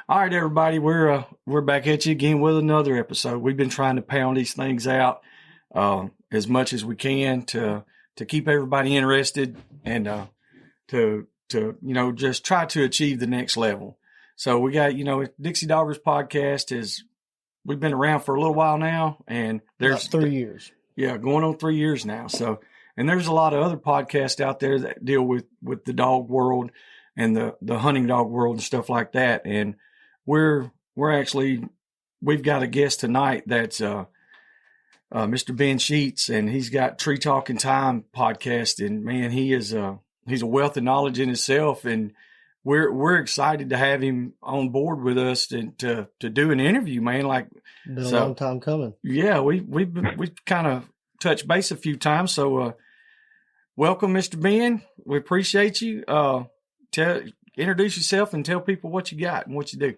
All right, everybody, we're back at you again with another episode. We've been trying to pound these things out as much as we can to keep everybody interested and to just try to achieve the next level. So we got Dixie Doggers podcast we've been around for a little while now, and there's about 3 years. Yeah, going on 3 years now. So, and there's a lot of other podcasts out there that deal with the dog world and the hunting dog world and stuff like that. And we've got a guest tonight that's Mr. Ben Sheets, and he's got Tree Talkin Time podcast. And man, he's a wealth of knowledge in himself, and we're excited to have him on board with us to do an interview, man. Been a long time coming. Yeah, we've kind of touched base a few times. So welcome, Mr. Ben. We appreciate you. Introduce yourself and tell people what you got and what you do.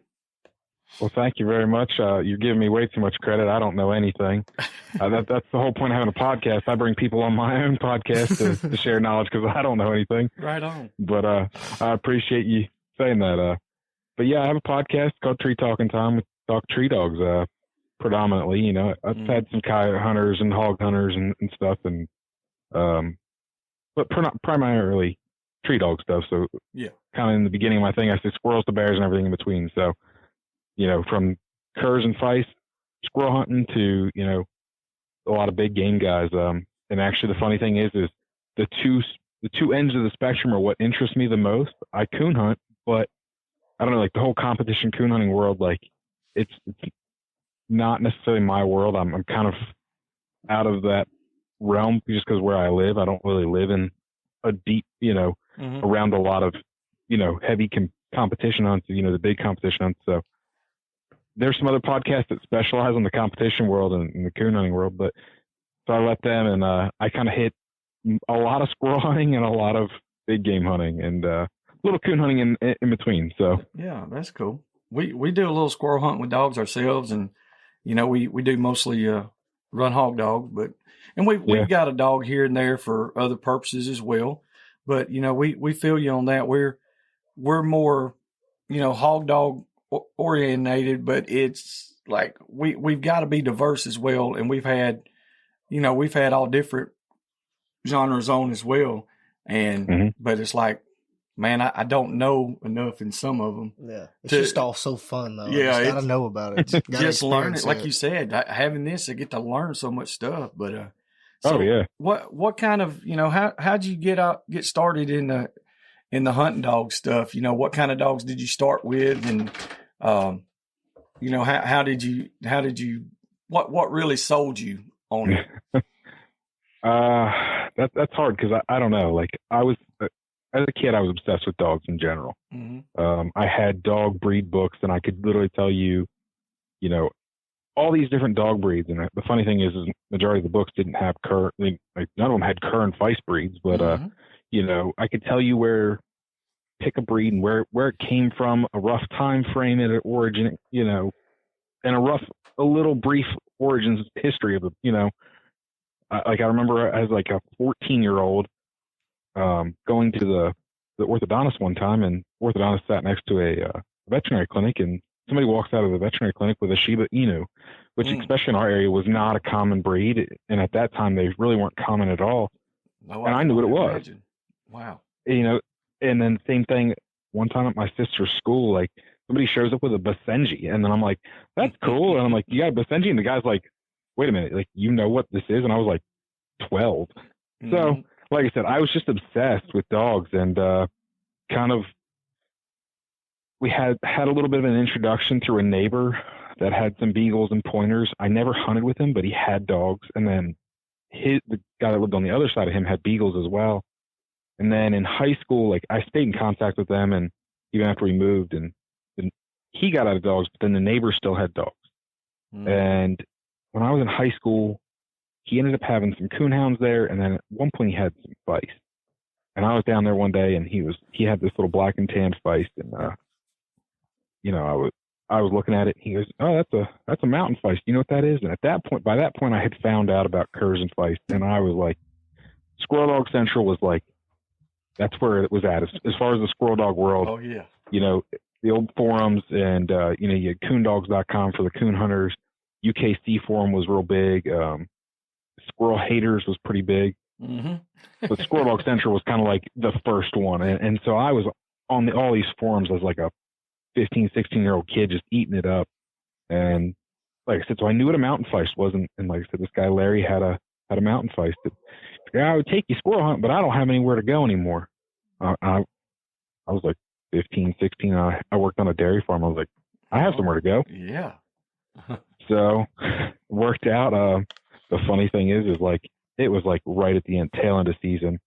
Well, thank you very much. You're giving me way too much credit. I don't know anything. That's the whole point of having a podcast. I bring people on my own podcast to share knowledge because I don't know anything. Right on. But I appreciate you saying that. But yeah, I have a podcast called Tree Talkin Time. We talk tree dogs predominantly. I've had some coyote hunters and hog hunters and stuff, and but primarily tree dog stuff. So yeah, kind of in the beginning of my thing, I say squirrels to bears and everything in between. So from curs and feist, squirrel hunting to, a lot of big game guys. And actually the funny thing is the two ends of the spectrum are what interests me the most. I coon hunt, but I don't know, like the whole competition coon hunting world, like it's not necessarily my world. I'm kind of out of that realm just because where I live, I don't really live in a deep, around a lot of, heavy competition hunts, the big competition hunts. So there's some other podcasts that specialize in the competition world and the coon hunting world, but so I let them, and I kind of hit a lot of squirrel hunting and a lot of big game hunting and a little coon hunting in between. So yeah, that's cool. We do a little squirrel hunt with dogs ourselves, and we do mostly run hog dog, and we've got a dog here and there for other purposes as well. But we feel you on that. We're more hog dog orientated, but it's like we've got to be diverse as well, and we've had all different genres on as well, and but it's like, man, I don't know enough in some of them. Yeah, it's just all so fun though. Yeah, you gotta know about it. Just learn it, like you said. Having this, I get to learn so much stuff. But oh yeah, what kind of how'd you get started in the hunting dog stuff? What kind of dogs did you start with, and how did you what really sold you on it? That's hard because I don't know. Like I was as a kid, I was obsessed with dogs in general. I had dog breed books, and I could literally tell you, all these different dog breeds. And the funny thing is majority of the books didn't have cur. None of them had cur and feist breeds, but I could tell you pick a breed and where it came from, a rough time frame at origin, and a little brief origins history of the, I remember as like a 14-year-old going to the orthodontist one time, and orthodontist sat next to a veterinary clinic, and somebody walks out of the veterinary clinic with a Shiba Inu, which especially in our area was not a common breed, and at that time they really weren't common at all. No, and I knew what it was. Imagine. Wow. And then same thing one time at my sister's school, like somebody shows up with a Basenji, and then I'm like, that's cool. And I'm like, you got a Basenji? And the guy's like, wait a minute, like, you know what this is? And I was like 12. So like I said, I was just obsessed with dogs, and we had a little bit of an introduction through a neighbor that had some beagles and pointers. I never hunted with him, but he had dogs. And then the guy that lived on the other side of him had beagles as well. And then in high school, like I stayed in contact with them, and even after we moved, and he got out of dogs, but then the neighbor still had dogs. And when I was in high school, he ended up having some coonhounds there, and then at one point he had some feist. And I was down there one day, and he had this little black and tan feist, and I was looking at it. He goes, "Oh, that's a mountain feist. You know what that is?" And by that point, I had found out about curs and feist, and I was like, Squirrel Dog Central was like, that's where it was at as far as the squirrel dog world. Oh yeah. the old forums, and you had coondogs.com for the coon hunters. UKC forum was real big. Squirrel Haters was pretty big. Mm-hmm. But Squirrel Dog Central was kind of like the first one. And so I was on all these forums as like a 15, 16-year-old kid just eating it up. And like I said, so I knew what a mountain feist was. And like I said, this guy Larry had a mountain feist. I would take you squirrel hunt, but I don't have anywhere to go anymore. I was like 15, 16. I worked on a dairy farm. I was like, I have somewhere to go. Yeah. So worked out. The funny thing is like, it was like right at the tail end of season,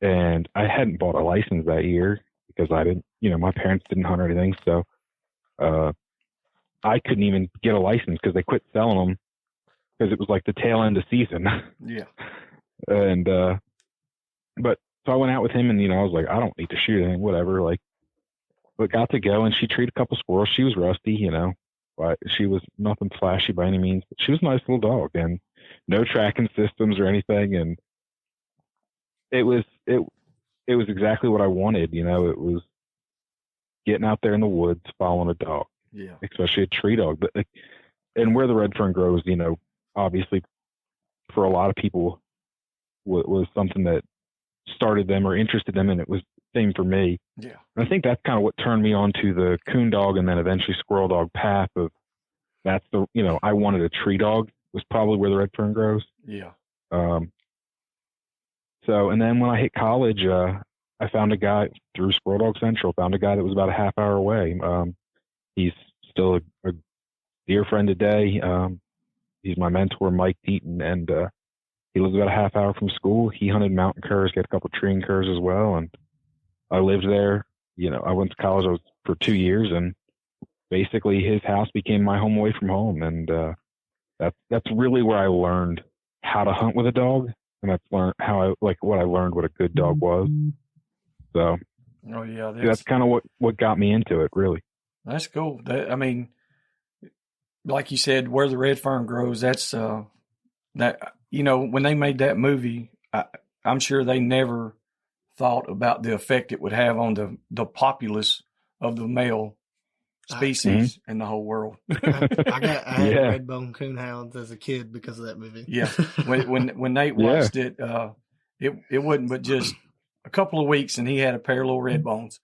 and I hadn't bought a license that year because I didn't, my parents didn't hunt or anything. So, I couldn't even get a license because they quit selling them because it was like the tail end of season. Yeah. And, but so I went out with him, and, I was like, I don't need to shoot anything, whatever. Like, but got to go, and she treated a couple squirrels. She was rusty, but she was nothing flashy by any means, but she was a nice little dog, and no tracking systems or anything. And it was exactly what I wanted. It was getting out there in the woods, following a dog, especially a tree dog. But and where the red fern grows, obviously for a lot of people was something that started them or interested them. And it was the same for me. Yeah. And I think that's kind of what turned me on to the coon dog and then eventually squirrel dog path of that's I wanted a tree dog. Was probably where the red fern grows. Yeah. So, and then when I hit college, I found a guy through Squirrel Dog Central, found a guy that was about a half hour away. He's still a dear friend today. He's my mentor, Mike Deaton, and he lives about a half hour from school. He hunted mountain curs, got a couple of tree curs as well. And I lived there. I went to college for 2 years, and basically his house became my home away from home. And, that's really where I learned how to hunt with a dog, and that's what I learned what a good dog was. So, that's kind of what got me into it, really. That's cool. Like you said, where the red fern grows. That's that. When they made that movie, I'm sure they never thought about the effect it would have on the populace of the male species in the whole world. I had red bone coonhounds as a kid because of that movie. Yeah. When Nate watched it, it wasn't but just a couple of weeks and he had a pair of little red bones.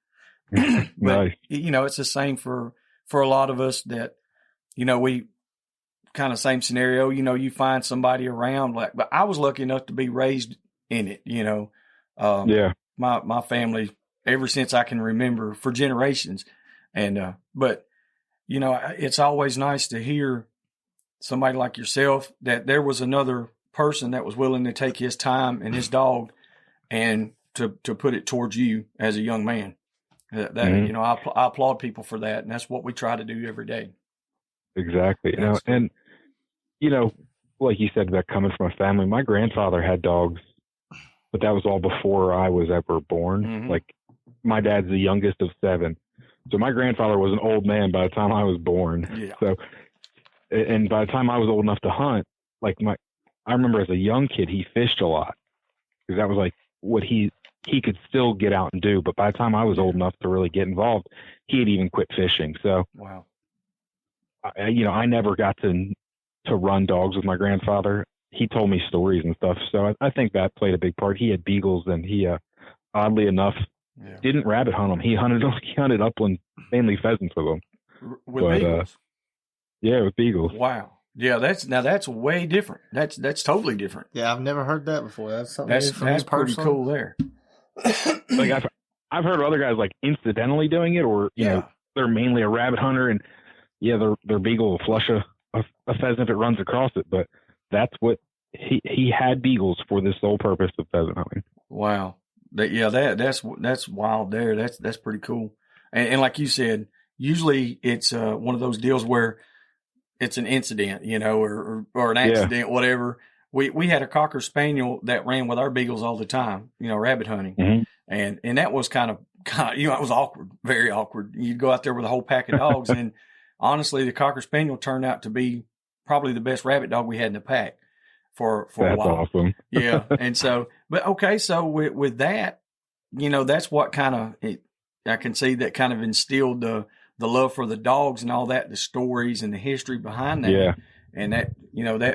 But Nice. It's the same for a lot of us that, we kind of same scenario, you find somebody around but I was lucky enough to be raised in it, my family ever since I can remember for generations. And, but, it's always nice to hear somebody like yourself that there was another person that was willing to take his time and his dog and to put it towards you as a young man. I applaud people for that. And that's what we try to do every day. Exactly. And, like you said, that coming from a family, my grandfather had dogs, but that was all before I was ever born. Mm-hmm. Like my dad's the youngest of 7. So my grandfather was an old man by the time I was born. Yeah. So, and by the time I was old enough to hunt, I remember as a young kid, he fished a lot because that was like what he could still get out and do. But by the time I was old enough to really get involved, he had even quit fishing. So, wow. I never got to run dogs with my grandfather. He told me stories and stuff. So I think that played a big part. He had beagles, and he, oddly enough, didn't rabbit hunt them. He hunted upland, mainly pheasants with them. With beagles? With beagles. Wow. Yeah, that's way different. That's totally different. Yeah, I've never heard that before. That's something that's pretty cool there. I've heard of other guys incidentally doing it, or they're mainly a rabbit hunter, and their beagle will flush a pheasant if it runs across it. But that's what he had beagles for the sole purpose of pheasant hunting. Wow. That's wild there. That's pretty cool. And like you said, usually it's one of those deals where it's an incident, or an accident, whatever. We had a Cocker Spaniel that ran with our beagles all the time, rabbit hunting. Mm-hmm. And that was kind of, it was awkward, very awkward. You'd go out there with a whole pack of dogs. And honestly, the Cocker Spaniel turned out to be probably the best rabbit dog we had in the pack for a while. That's awesome. Yeah. And so, but okay. So with that, that's what kind of, I can see that kind of instilled the love for the dogs and all that, the stories and the history behind that. Yeah. And that,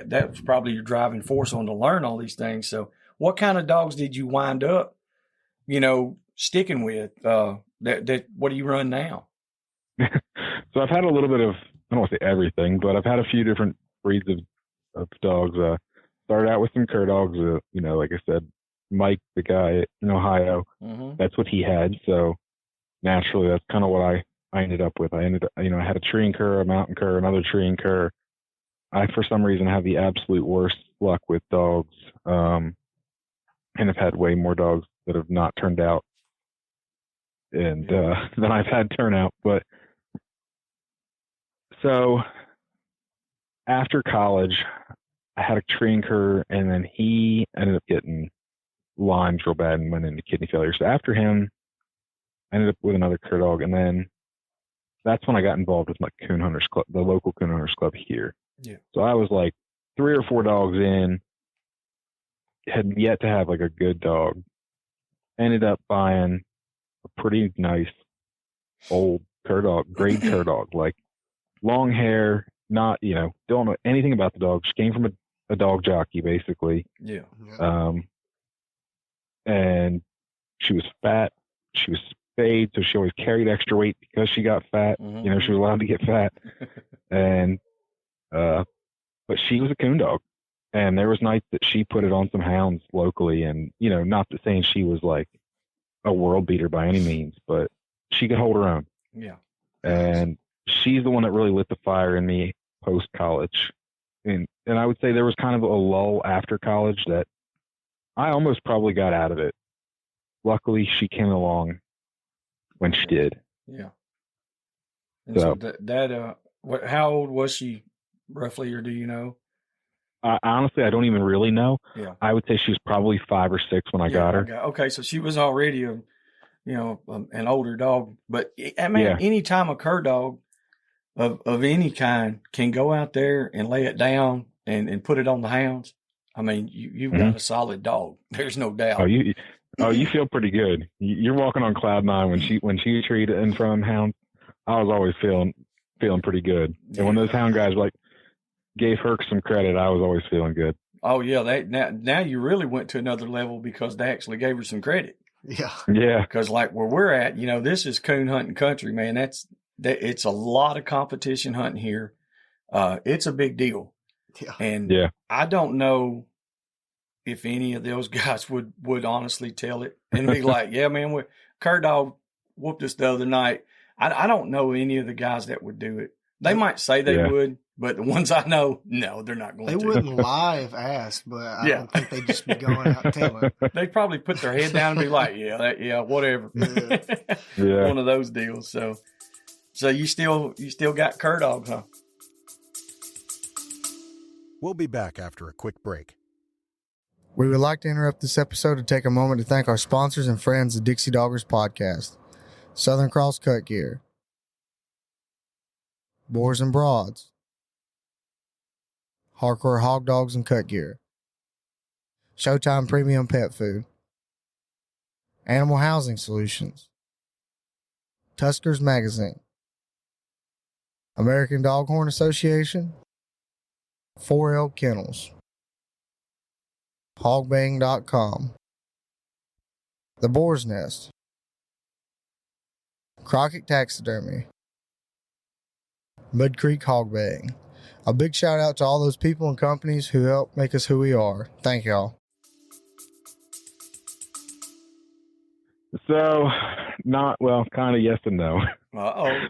that was probably your driving force on to learn all these things. So what kind of dogs did you wind up, sticking with? What do you run now? So I've had a little bit of, I don't want to say everything, but I've had a few different breeds of dogs. Started out with some cur dogs, like I said, Mike, the guy in Ohio, that's what he had. So naturally, that's kind of what I ended up with. I had a treeing cur, a mountain cur, another treeing cur. I, for some reason, have the absolute worst luck with dogs, and have had way more dogs that have not turned out and than I've had turn out. But so after college, I had a treeing cur, and then he ended up getting Lyme's real bad and went into kidney failure. So after him, I ended up with another cur dog, and then that's when I got involved with my coon hunters club, the local coon hunters club here. Yeah. So I was like 3 or 4 dogs in, had yet to have like a good dog. Ended up buying a pretty nice old cur dog, grade cur dog, like long hair, not, don't know anything about the dog. She came from a dog jockey, basically. Yeah. And she was fat. She was spayed, so she always carried extra weight because she got fat. She was allowed to get fat. And but she was a coon dog, and there was nights that she put it on some hounds locally, and not to saying she was like a world beater by any means, but she could hold her own. Yeah. And she's the one that really lit the fire in me post college, and I would say there was kind of a lull after college that I almost probably got out of it. Luckily, she came along when she did. Yeah. And so how old was she roughly, or do you know? Honestly, I don't even really know. Yeah. I would say she was probably 5 or 6 when I got her. Okay, so she was already an older dog. But I mean, any time a cur dog of any kind can go out there and lay it down and put it on the hounds, I mean, you've got a solid dog. There's no doubt. You feel pretty good. You're walking on cloud 9 when she treated in front of hounds. I was always feeling pretty good. And when those hound guys gave her some credit, I was always feeling good. Oh yeah, now you really went to another level because they actually gave her some credit. Yeah. Yeah. Because like where we're at, this is coon hunting country, man. It's a lot of competition hunting here. It's a big deal. Yeah. And I don't know if any of those guys would honestly tell it and be like, yeah, man, cur dog whooped us the other night. I don't know any of the guys that would do it. They might say they would, but the ones I know, no, they're not going to. They wouldn't lie if asked, but I don't think they'd just be going out telling. They'd probably put their head down and be like, whatever. Yeah. One of those deals. So you still got cur dogs, huh? We'll be back after a quick break. We would like to interrupt this episode to take a moment to thank our sponsors and friends of Dixie Doggers Podcast. Southern Cross Cut Gear, Boars N Broads, Hardcore Hog Dogs and Cut Gear, Showtime Premium Pet Food, Animal Housing Solutions, Tuskers Magazine, American Doghorn Association, 4L Kennels, Hogbang.com, The Boar's Nest, Crockett Taxidermy, Mud Creek Hog Baying. A big shout out to all those people and companies who help make us who we are. Thank y'all. So, kind of yes and no. Uh-oh.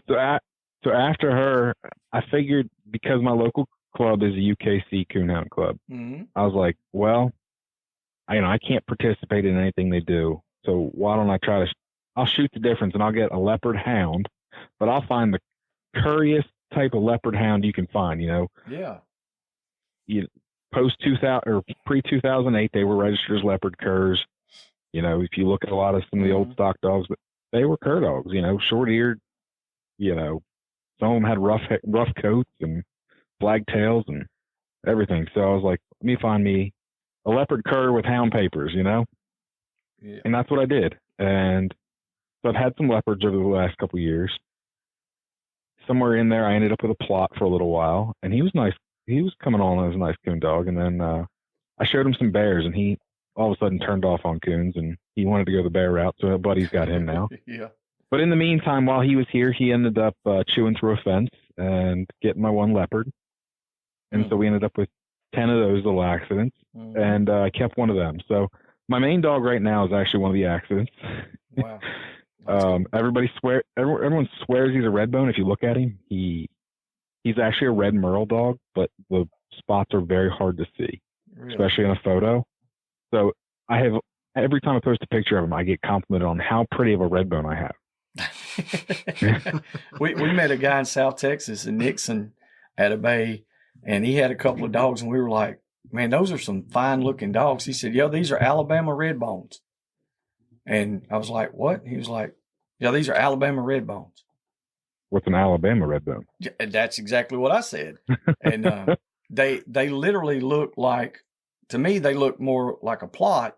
So after her, I figured because my local club is a UKC Coonhound Club, I was like, well, I can't participate in anything they do. So why don't I I'll shoot the difference and I'll get a leopard hound, but I'll find the curriest type of leopard hound you can find, Yeah. Post 2000 or pre 2008, they were registered as leopard curs. If you look at a lot of some of the old stock dogs, they were cur dogs, short eared, some of them had rough coats and flag tails and everything. So I was like, let me find me a leopard cur with hound papers, Yeah. And that's what I did. And so I've had some leopards over the last couple of years. somewhere in there, I ended up with a plot for a little while, and he was nice. He was coming on as a nice coon dog, and then I showed him some bears, and he all of a sudden turned off on coons, and he wanted to go the bear route, so a buddy's got him now. Yeah. But in the meantime, while he was here, he ended up chewing through a fence and getting my one leopard. And so we ended up with 10 of those little accidents, and I kept one of them. So my main dog right now is actually one of the accidents. Wow. Everyone swears he's a red bone. If you look at him, he's actually a red merle dog, but the spots are very hard to see, especially in a photo. So every time I post a picture of him, I get complimented on how pretty of a red bone I have. we met a guy in South Texas in Nixon at a bay, and he had a couple of dogs, and we were like, man, those are some fine looking dogs. He said, yo, these are Alabama red bones. And I was like, what? He was like, yeah, these are Alabama red bones. What's an Alabama red bone? Yeah, that's exactly what I said. And they literally look like, to me, they look more like a plot,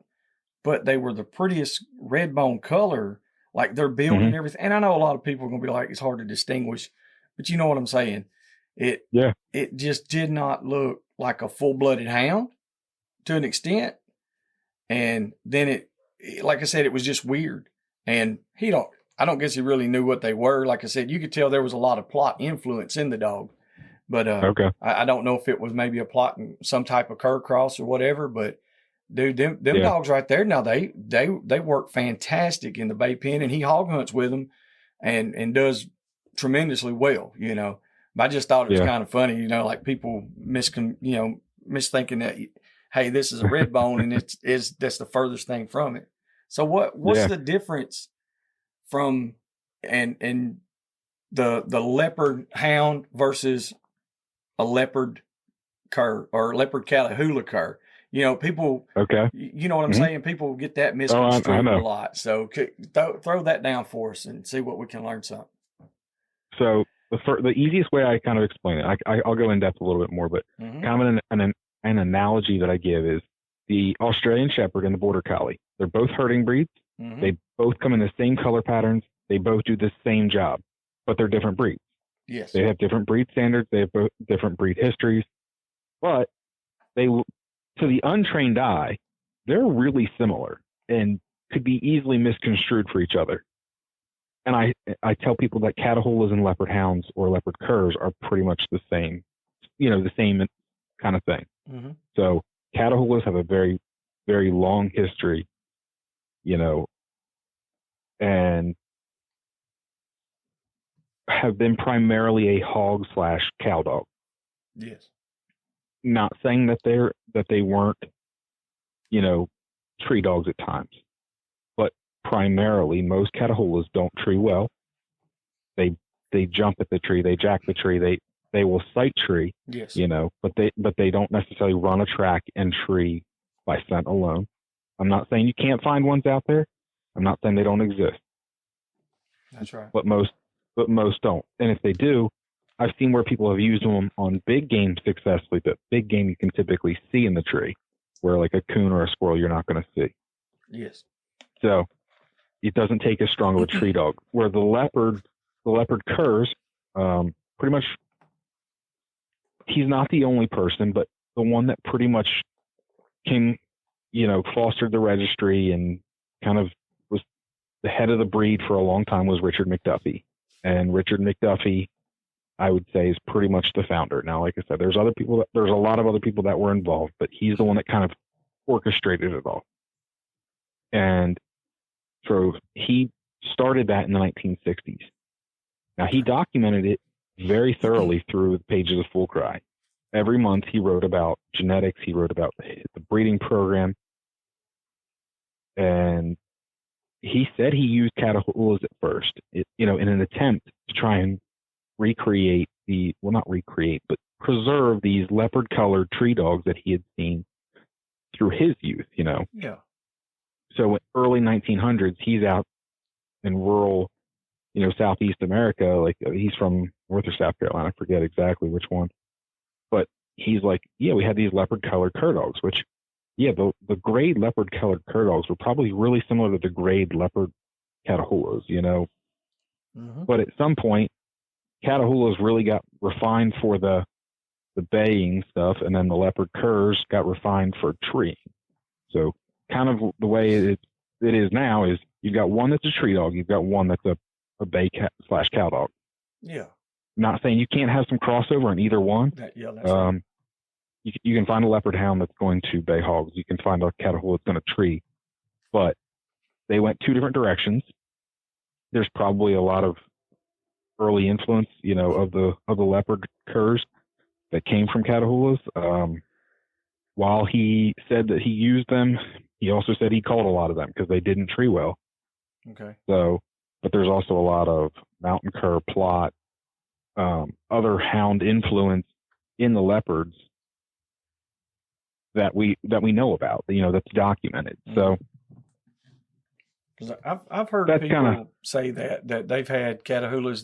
but they were the prettiest red bone color. Like their build and everything. And I know a lot of people are going to be like, it's hard to distinguish, but you know what I'm saying? It just did not look like a full-blooded hound to an extent. And then it, like I said, it was just weird. And I don't guess he really knew what they were. Like I said, you could tell there was a lot of plot influence in the dog, but I don't know if it was maybe a plot in some type of cur cross or whatever, but dude, them dogs right there. Now they work fantastic in the bay pen, and he hog hunts with them, and does tremendously well. You know, but I just thought it was kind of funny. You know, like people misthinking that, hey, this is a red bone, and that's the furthest thing from it. So what's the difference from and the leopard hound versus a leopard cur or leopard Catahoula cur? You know, people, you know what I'm saying? People get that misconstrued a lot. So throw that down for us and see what we can learn something. So the easiest way I kind of explain it, I'll go in depth a little bit more, but kind of an analogy that I give is the Australian Shepherd and the Border Collie. They're both herding breeds. They both come in the same color patterns. They both do the same job, but they're different breeds. Yes. They have different breed standards. They have both different breed histories, but to the untrained eye, they're really similar and could be easily misconstrued for each other. And I tell people that Catahoulas and leopard hounds or leopard curs are pretty much the same, the same kind of thing. So Catahoulas have a very, very long history, and have been primarily a hog/cow dog. Yes. Not saying that they weren't, tree dogs at times, but primarily most Catahoulas don't tree well. They jump at the tree, they jack the tree, they will sight tree, yes, but they don't necessarily run a track and tree by scent alone. I'm not saying you can't find ones out there. I'm not saying they don't exist. That's right. But most don't. And if they do, I've seen where people have used them on big game successfully, but big game you can typically see in the tree, where like a coon or a squirrel you're not going to see. Yes. So it doesn't take as strong of a tree dog. Where the leopard curs, pretty much, he's not the only person, but the one that pretty much came, fostered the registry and kind of was the head of the breed for a long time was Richard McDuffie. And Richard McDuffie, I would say, is pretty much the founder. Now, like I said, there's a lot of other people that were involved, but he's the one that kind of orchestrated it all. And so he started that in the 1960s. Now, he documented it very thoroughly through the pages of Full Cry. Every month he wrote about genetics, he wrote about the breeding program, and he said he used Catahoulas at first, in an attempt to try and preserve these leopard-colored tree dogs that he had seen through his youth, Yeah. So in early 1900s, he's out in rural, Southeast America. Like he's from North or South Carolina, I forget exactly which one. But he's like, yeah, we had these leopard-colored cur dogs, which, yeah, the grade leopard-colored cur dogs were probably really similar to the grade leopard Catahoulas, But at some point, Catahoulas really got refined for the baying stuff, and then the leopard curs got refined for treeing. So kind of the way it is now is you've got one that's a tree dog, you've got one that's a bay cat / cow dog. Yeah. Not saying you can't have some crossover in either one. That's right. You can find a leopard hound that's going to bay hogs. You can find a Catahoula that's going to tree, but they went two different directions. There's probably a lot of early influence, of the leopard curs that came from Catahoulas. While he said that he used them, he also said he called a lot of them because they didn't tree well. Okay. So, but there's also a lot of mountain cur, plot, other hound influence in the leopards that we know about, that's documented. So, because I've heard people say that they've had Catahoulas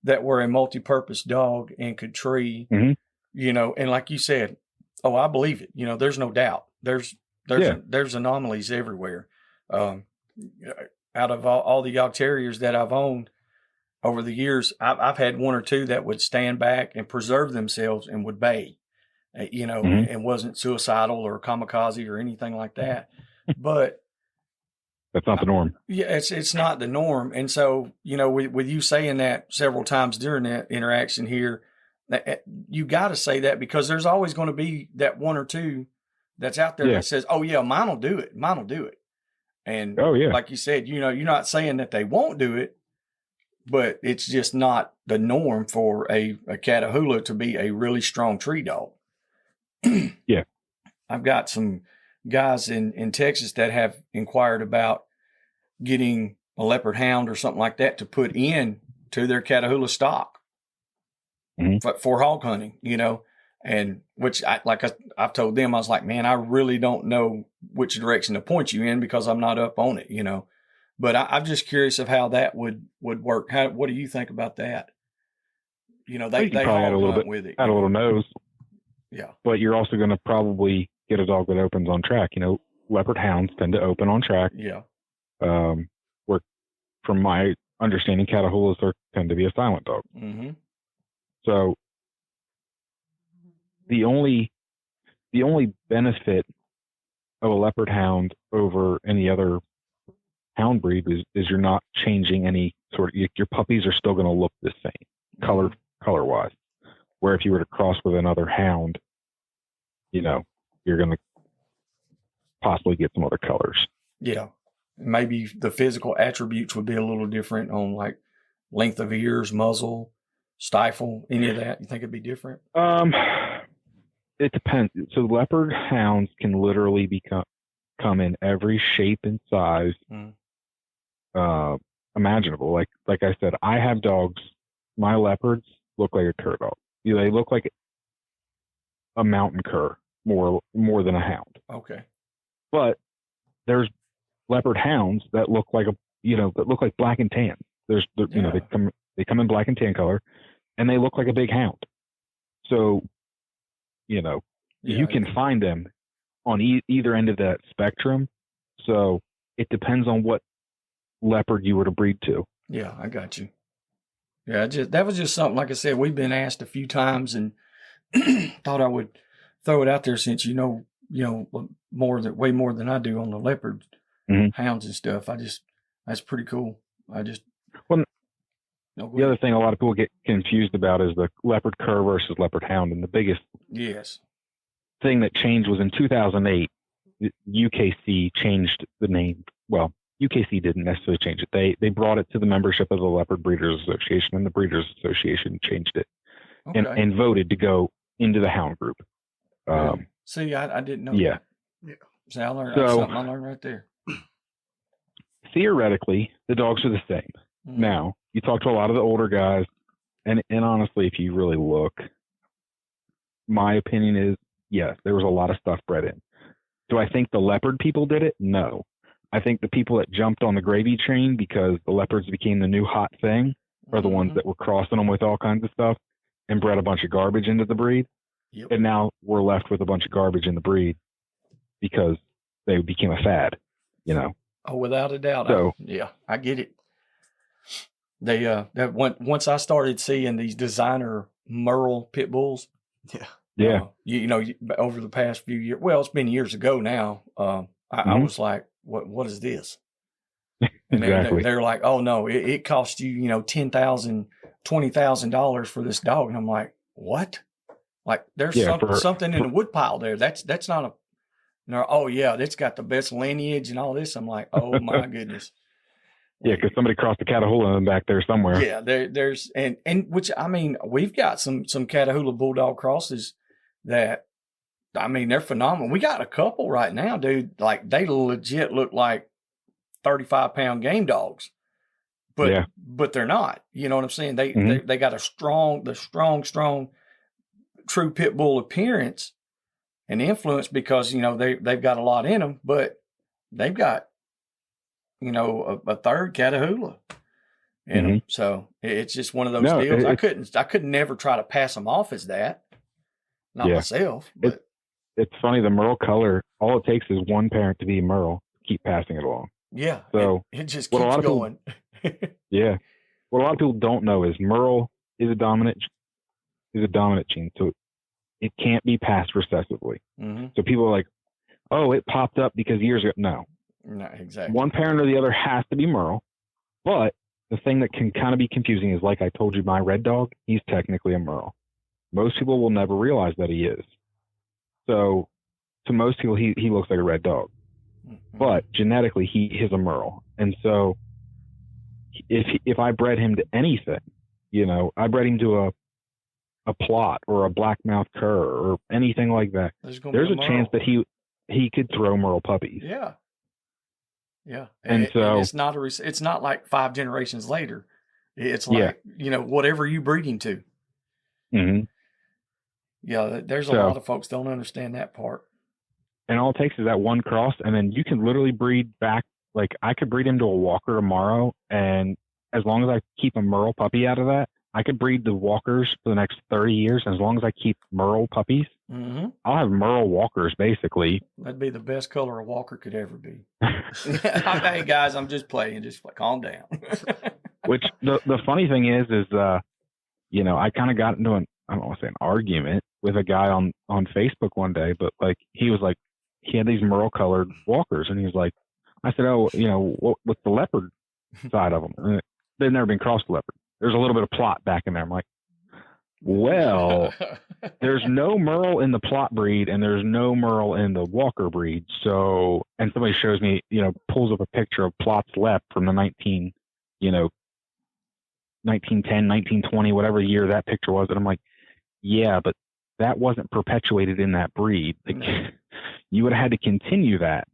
that were a multi-purpose dog and could tree, and like you said, I believe it. There's no doubt. There's anomalies everywhere. Out of all the Yog Terriers that I've owned over the years, I've had one or two that would stand back and preserve themselves and would bay, and wasn't suicidal or kamikaze or anything like that. But that's not the norm. Yeah, it's not the norm. And so, with you saying that several times during that interaction here, you got to say that because there's always going to be that one or two that's out there that says, "Oh yeah, mine will do it. Mine will do it." And like you said, you're not saying that they won't do it, but it's just not the norm for a Catahoula to be a really strong tree dog. Yeah. I've got some guys in Texas that have inquired about getting a leopard hound or something like that to put in to their Catahoula stock for hog hunting, and which I've told them, I was like, man, I really don't know which direction to point you in because I'm not up on it, but I'm just curious of how that would work. What do you think about that? They probably add a little bit with it, add a little nose. Yeah. But you're also going to probably get a dog that opens on track. Leopard hounds tend to open on track. Yeah. Where, from my understanding, Catahoulas tend to be a silent dog. Mm-hmm. So the only benefit of a leopard hound over any other hound breed is you're not changing any sort of, your puppies are still going to look the same color wise. Where if you were to cross with another hound, you're going to possibly get some other colors. Yeah. Maybe the physical attributes would be a little different on like length of ears, muzzle, stifle, any of that. You think it'd be different? It depends. So leopard hounds can literally come in every shape and size imaginable. Like I said, I have dogs. My leopards look like a cur dog. They look like a mountain cur more than a hound. Okay. But there's leopard hounds that look like black and tan. They come in black and tan color, and they look like a big hound. So, you can find them on either end of that spectrum. So it depends on what leopard you were to breed to. Yeah, I got you. Yeah, that was just something, like I said, we've been asked a few times, and thought I would throw it out there since way more than I do on the leopard hounds and stuff. That's pretty cool. The other thing a lot of people get confused about is the leopard cur versus leopard hound, and the biggest thing that changed was in 2008. UKC changed the name. Well, UKC didn't necessarily change it. They brought it to the membership of the Leopard Breeders Association, and the Breeders Association changed it and voted to go into the hound group. See, I didn't know that. Yeah. See, I learned something I learned right there. Theoretically, the dogs are the same. Now, you talk to a lot of the older guys, and honestly, if you really look, my opinion is, yes, there was a lot of stuff bred in. Do I think the leopard people did it? No. I think the people that jumped on the gravy train because the leopards became the new hot thing are the ones that were crossing them with all kinds of stuff and bred a bunch of garbage into the breed. Yep. And now we're left with a bunch of garbage in the breed because they became a fad, Oh, without a doubt. So, I get it. Once I started seeing these designer Merle pit bulls. Yeah. Over the past few years, well, it's been years ago now. I was like, what is this? And Exactly. they're like, oh no, it cost you, $10,000, $20,000 for this dog. And I'm like, what? Like there's something in the woodpile there. That's not a, oh yeah, that's got the best lineage and all this. I'm like, oh my goodness. Yeah, because somebody crossed the Catahoula back there somewhere. Yeah, there's and which I mean, we've got some Catahoula Bulldog crosses that, I mean, they're phenomenal. We got a couple right now, dude. Like they legit look like 35-pound game dogs, but they're not. You know what I'm saying? They got a strong true pit bull appearance and influence because they've got a lot in them, but they've got a third Catahoula in them. So it's just one of those deals. I could never try to pass them off as that. Not myself. But it's funny. The Merle color, all it takes is one parent to be Merle, keep passing it along. Yeah. So it just keeps going. Yeah. What a lot of people don't know is Merle is a dominant gene. So it can't be passed recessively. So people are like, oh, it popped up because years ago. No, exactly. One parent or the other has to be Merle. But the thing that can kind of be confusing is, like I told you, my red dog, he's technically a Merle. Most people will never realize that he is. So to most people, he looks like a red dog. But genetically, he is a Merle. And so if I bred him to anything, I bred him to a plot or a black-mouthed cur or anything like that, there's a chance that he could throw Merle puppies. Yeah. Yeah. And it's not like 5 generations later. It's like, whatever you breed him to. Yeah, there's a lot of folks don't understand that part. And all it takes is that one cross, and then you can literally breed back. Like I could breed him to a Walker tomorrow, and as long as I keep a Merle puppy out of that, I could breed the Walkers for the next 30 years. And as long as I keep Merle puppies, I'll have Merle Walkers basically. That'd be the best color a Walker could ever be. Hey guys, I'm just playing. Just calm down. Which the funny thing is I kind of got into I don't want to say an argument with a guy on Facebook one day, but like he was like, he had these Merle colored Walkers, and he was like, I said, oh, what's the leopard side of them? And they've never been crossed leopard. There's a little bit of plot back in there. I'm like, well, there's no Merle in the plot breed, and there's no Merle in the Walker breed. So, and somebody shows me, pulls up a picture of Plot's Lep from the 1910, 1920, whatever year that picture was. And I'm like, yeah, but that wasn't perpetuated in that breed. Like, you would have had to continue that.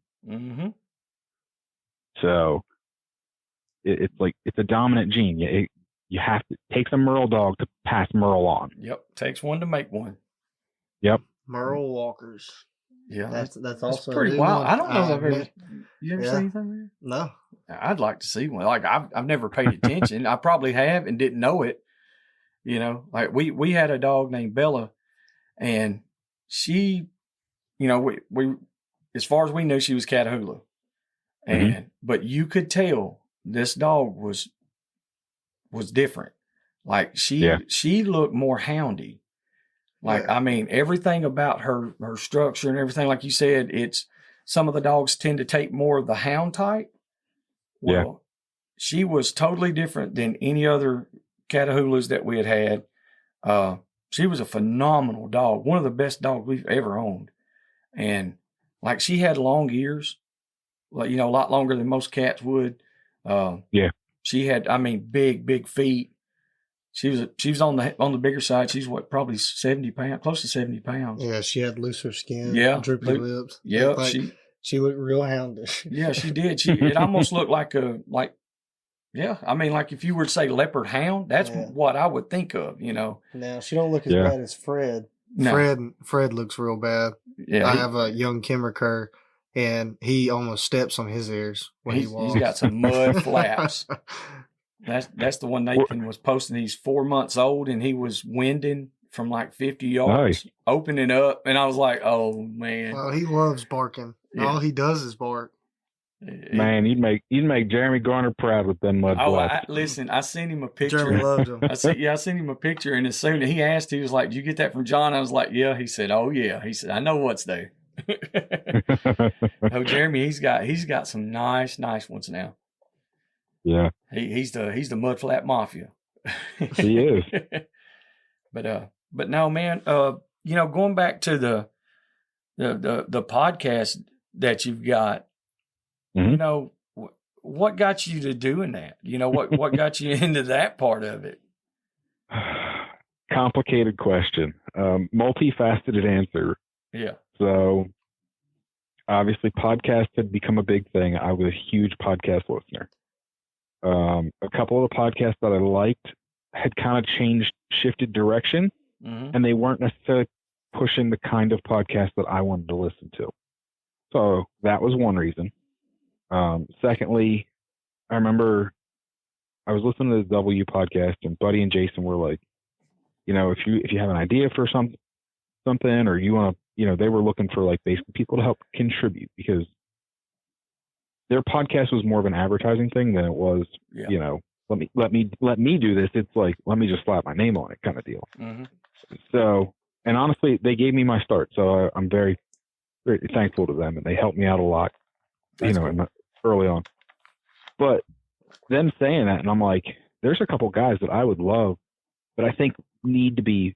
So it's like, it's a dominant gene. You have to take a Merle dog to pass Merle on. Yep. Takes one to make one. Yep. Merle Walkers. Yeah. That's also pretty wild. I don't know if I've ever, you ever seen anything there? No. I'd like to see one. Like I've never paid attention. I probably have and didn't know it. Like we had a dog named Bella, and she, we as far as we knew, she was Catahoula. And but you could tell this dog was different. Like she looked more houndy. Like I mean, everything about her structure and everything, like you said, it's some of the dogs tend to take more of the hound type. Well, she was totally different than any other Catahoulas that we had. She was a phenomenal dog, one of the best dogs we've ever owned. And like she had long ears, like, a lot longer than most cats would. She had, big feet. She was on the bigger side. She's probably 70 pounds, close to 70 pounds. Yeah, she had looser skin. Droopy lips. Yeah, like, she looked real houndish. Yeah, she did. It almost looked like like if you were to say leopard hound, that's what I would think of. Now she don't look as bad as Fred. No. Fred looks real bad. Yeah, I have a young Kimmer cur, and he almost steps on his ears when he walks. He's got some mud flaps. That's the one Nathan was posting. He's 4 months old, and he was winding from like 50 yards, opening up, and I was like, oh man. Well, he loves barking. Yeah. All he does is bark. Man, you'd make Jeremy Garner proud with them mud flaps. Listen, I sent him a picture. Jeremy loved them. I sent him a picture, and as soon as he asked, he was like, "Did you get that from John?" I was like, "Yeah." He said, "Oh yeah." He said, "I know what's there." Oh, Jeremy, he's got some nice ones now. Yeah, he's the mud flap mafia. He is. But no, man. Going back to the podcast that you've got. Mm-hmm. What got you to doing that? What got you into that part of it? Complicated question. Multifaceted answer. Yeah. So obviously podcasts had become a big thing. I was a huge podcast listener. A couple of the podcasts that I liked had kind of shifted direction, and they weren't necessarily pushing the kind of podcast that I wanted to listen to. So that was one reason. Secondly, I remember I was listening to the W podcast, and Buddy and Jason were like, if you have an idea for something, or you want to, they were looking for like basically people to help contribute, because their podcast was more of an advertising thing than it was, let me do this. It's like, let me just slap my name on it kind of deal. Mm-hmm. So, and honestly, they gave me my start. So I'm very, very thankful to them, and they helped me out a lot, cool. Early on. But them saying that, and I'm like, there's a couple guys that I would love, but I think need to be,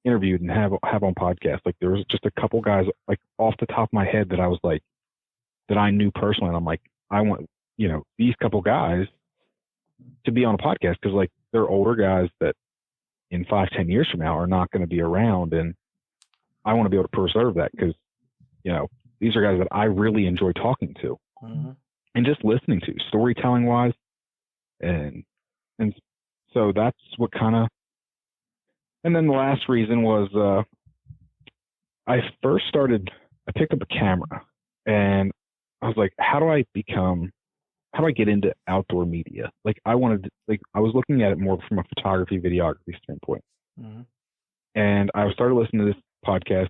interviewed and have on podcasts. Like there was just a couple guys like off the top of my head that I was like, that I knew personally. And I'm like, I want, these couple guys to be on a podcast, because like they're older guys that in 5-10 years from now are not going to be around. And I want to be able to preserve that, because, these are guys that I really enjoy talking to and just listening to, storytelling wise. And so that's what kind of, and then the last reason was, I picked up a camera, and I was like, how do I get into outdoor media? Like I was looking at it more from a photography, videography standpoint. And I started listening to this podcast,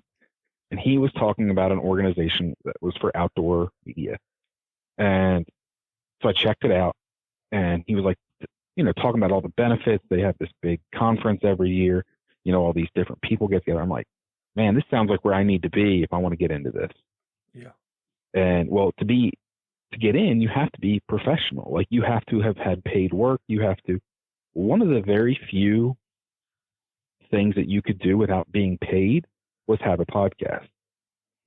and he was talking about an organization that was for outdoor media. And so I checked it out, and he was like, talking about all the benefits. They have this big conference every year, all these different people get together. I'm like, man, this sounds like where I need to be if I want to get into this. Yeah. And well, to get in, you have to be professional. Like you have to have had paid work. One of the very few things that you could do without being paid was have a podcast.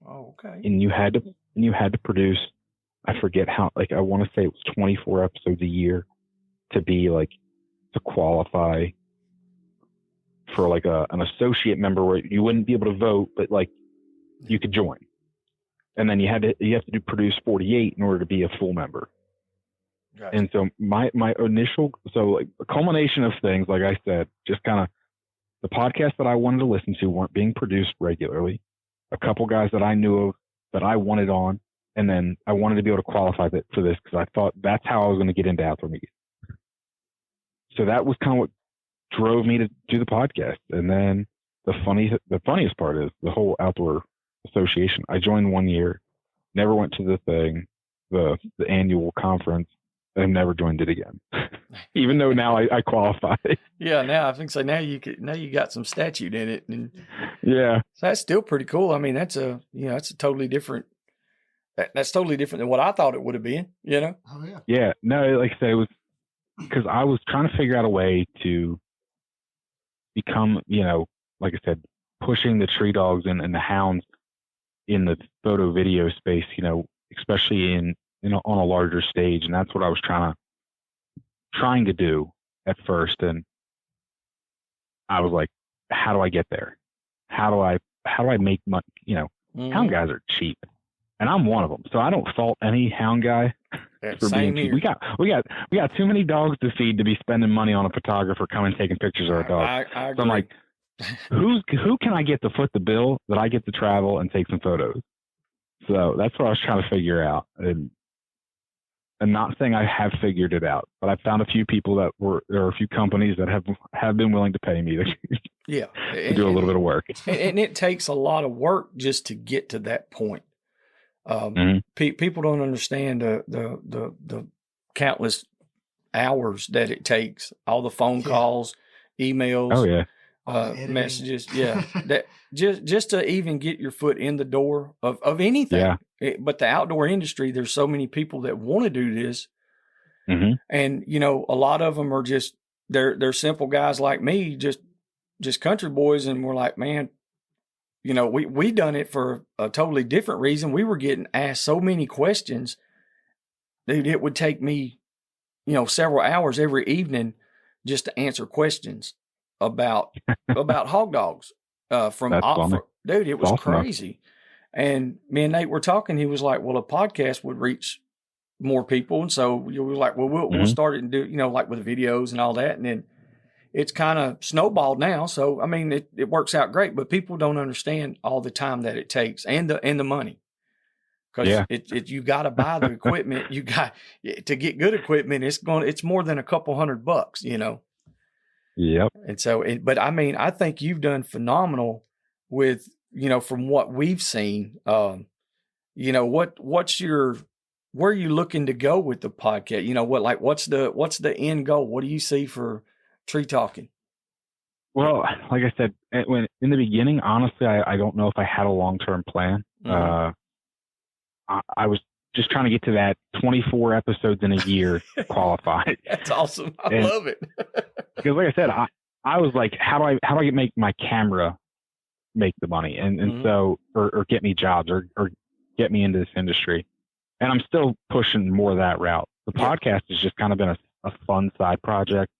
Oh, okay. And you had to produce, I forget how, like, I want to say it was 24 episodes a year to be like, to qualify for like an associate member, where you wouldn't be able to vote, but like you could join. And then you have to produce 48 in order to be a full member. Gotcha. And so my initial, like a culmination of things, like I said, just kind of the podcasts that I wanted to listen to weren't being produced regularly. A couple guys that I knew of that I wanted on, and then I wanted to be able to qualify for this, because I thought that's how I was going to get into outdoor media. So that was kind of what drove me to do the podcast. And then the funniest part is the whole outdoor association. I joined 1 year, never went to the thing, the annual conference, and never joined it again. Even though now I qualify. Yeah, now I think so. Now you got some statute in it, and yeah, so that's still pretty cool. I mean, that's a totally different. That's totally different than what I thought it would have been. Oh yeah. Yeah, no, like I said, it was because I was trying to figure out a way to become, like I said, pushing the tree dogs and the hounds in the photo video space, especially on a larger stage. And that's what I was trying to do at first. And I was like, how do I get there? How do I make money? Hound guys are cheap, and I'm one of them. So I don't fault any hound guy for being cheap. We got too many dogs to feed to be spending money on a photographer coming taking pictures of our dogs. I agree. So I'm like, who can I get to foot the bill that I get to travel and take some photos? So that's what I was trying to figure out. And I'm not saying I have figured it out, but I found a few people there are a few companies that have been willing to pay me to do a little bit of work. And it takes a lot of work just to get to that point. People don't understand the countless hours that it takes, all the phone calls, emails, messages. Yeah. That just to even get your foot in the door of anything. Yeah. But the outdoor industry, there's so many people that want to do this. And, a lot of them are just, they're simple guys like me, just country boys. And we're like, man, we done it for a totally different reason. We were getting asked so many questions, dude, it would take me, several hours every evening just to answer questions about hog dogs. Dude, it was crazy. And me and Nate were talking. He was like, well, a podcast would reach more people. And so we were like, well, we'll start it and do, like with videos and all that. And then it's kind of snowballed now. So, I mean, it works out great, but people don't understand all the time that it takes and the money. Because you got to buy the equipment. You got to get good equipment. It's more than a couple $100, Yep. And so, but I mean, I think you've done phenomenal with, from what we've seen. Where are you looking to go with the podcast? What's the end goal? What do you see for Tree Talking? Well, like I said, in the beginning, honestly, I don't know if I had a long-term plan. I was just trying to get to that 24 episodes in a year qualified. That's awesome. I love it. Because like I said, I was like, how do I make my camera make the money? And so, or get me jobs or get me into this industry. And I'm still pushing more of that route. The podcast has just kind of been a fun side project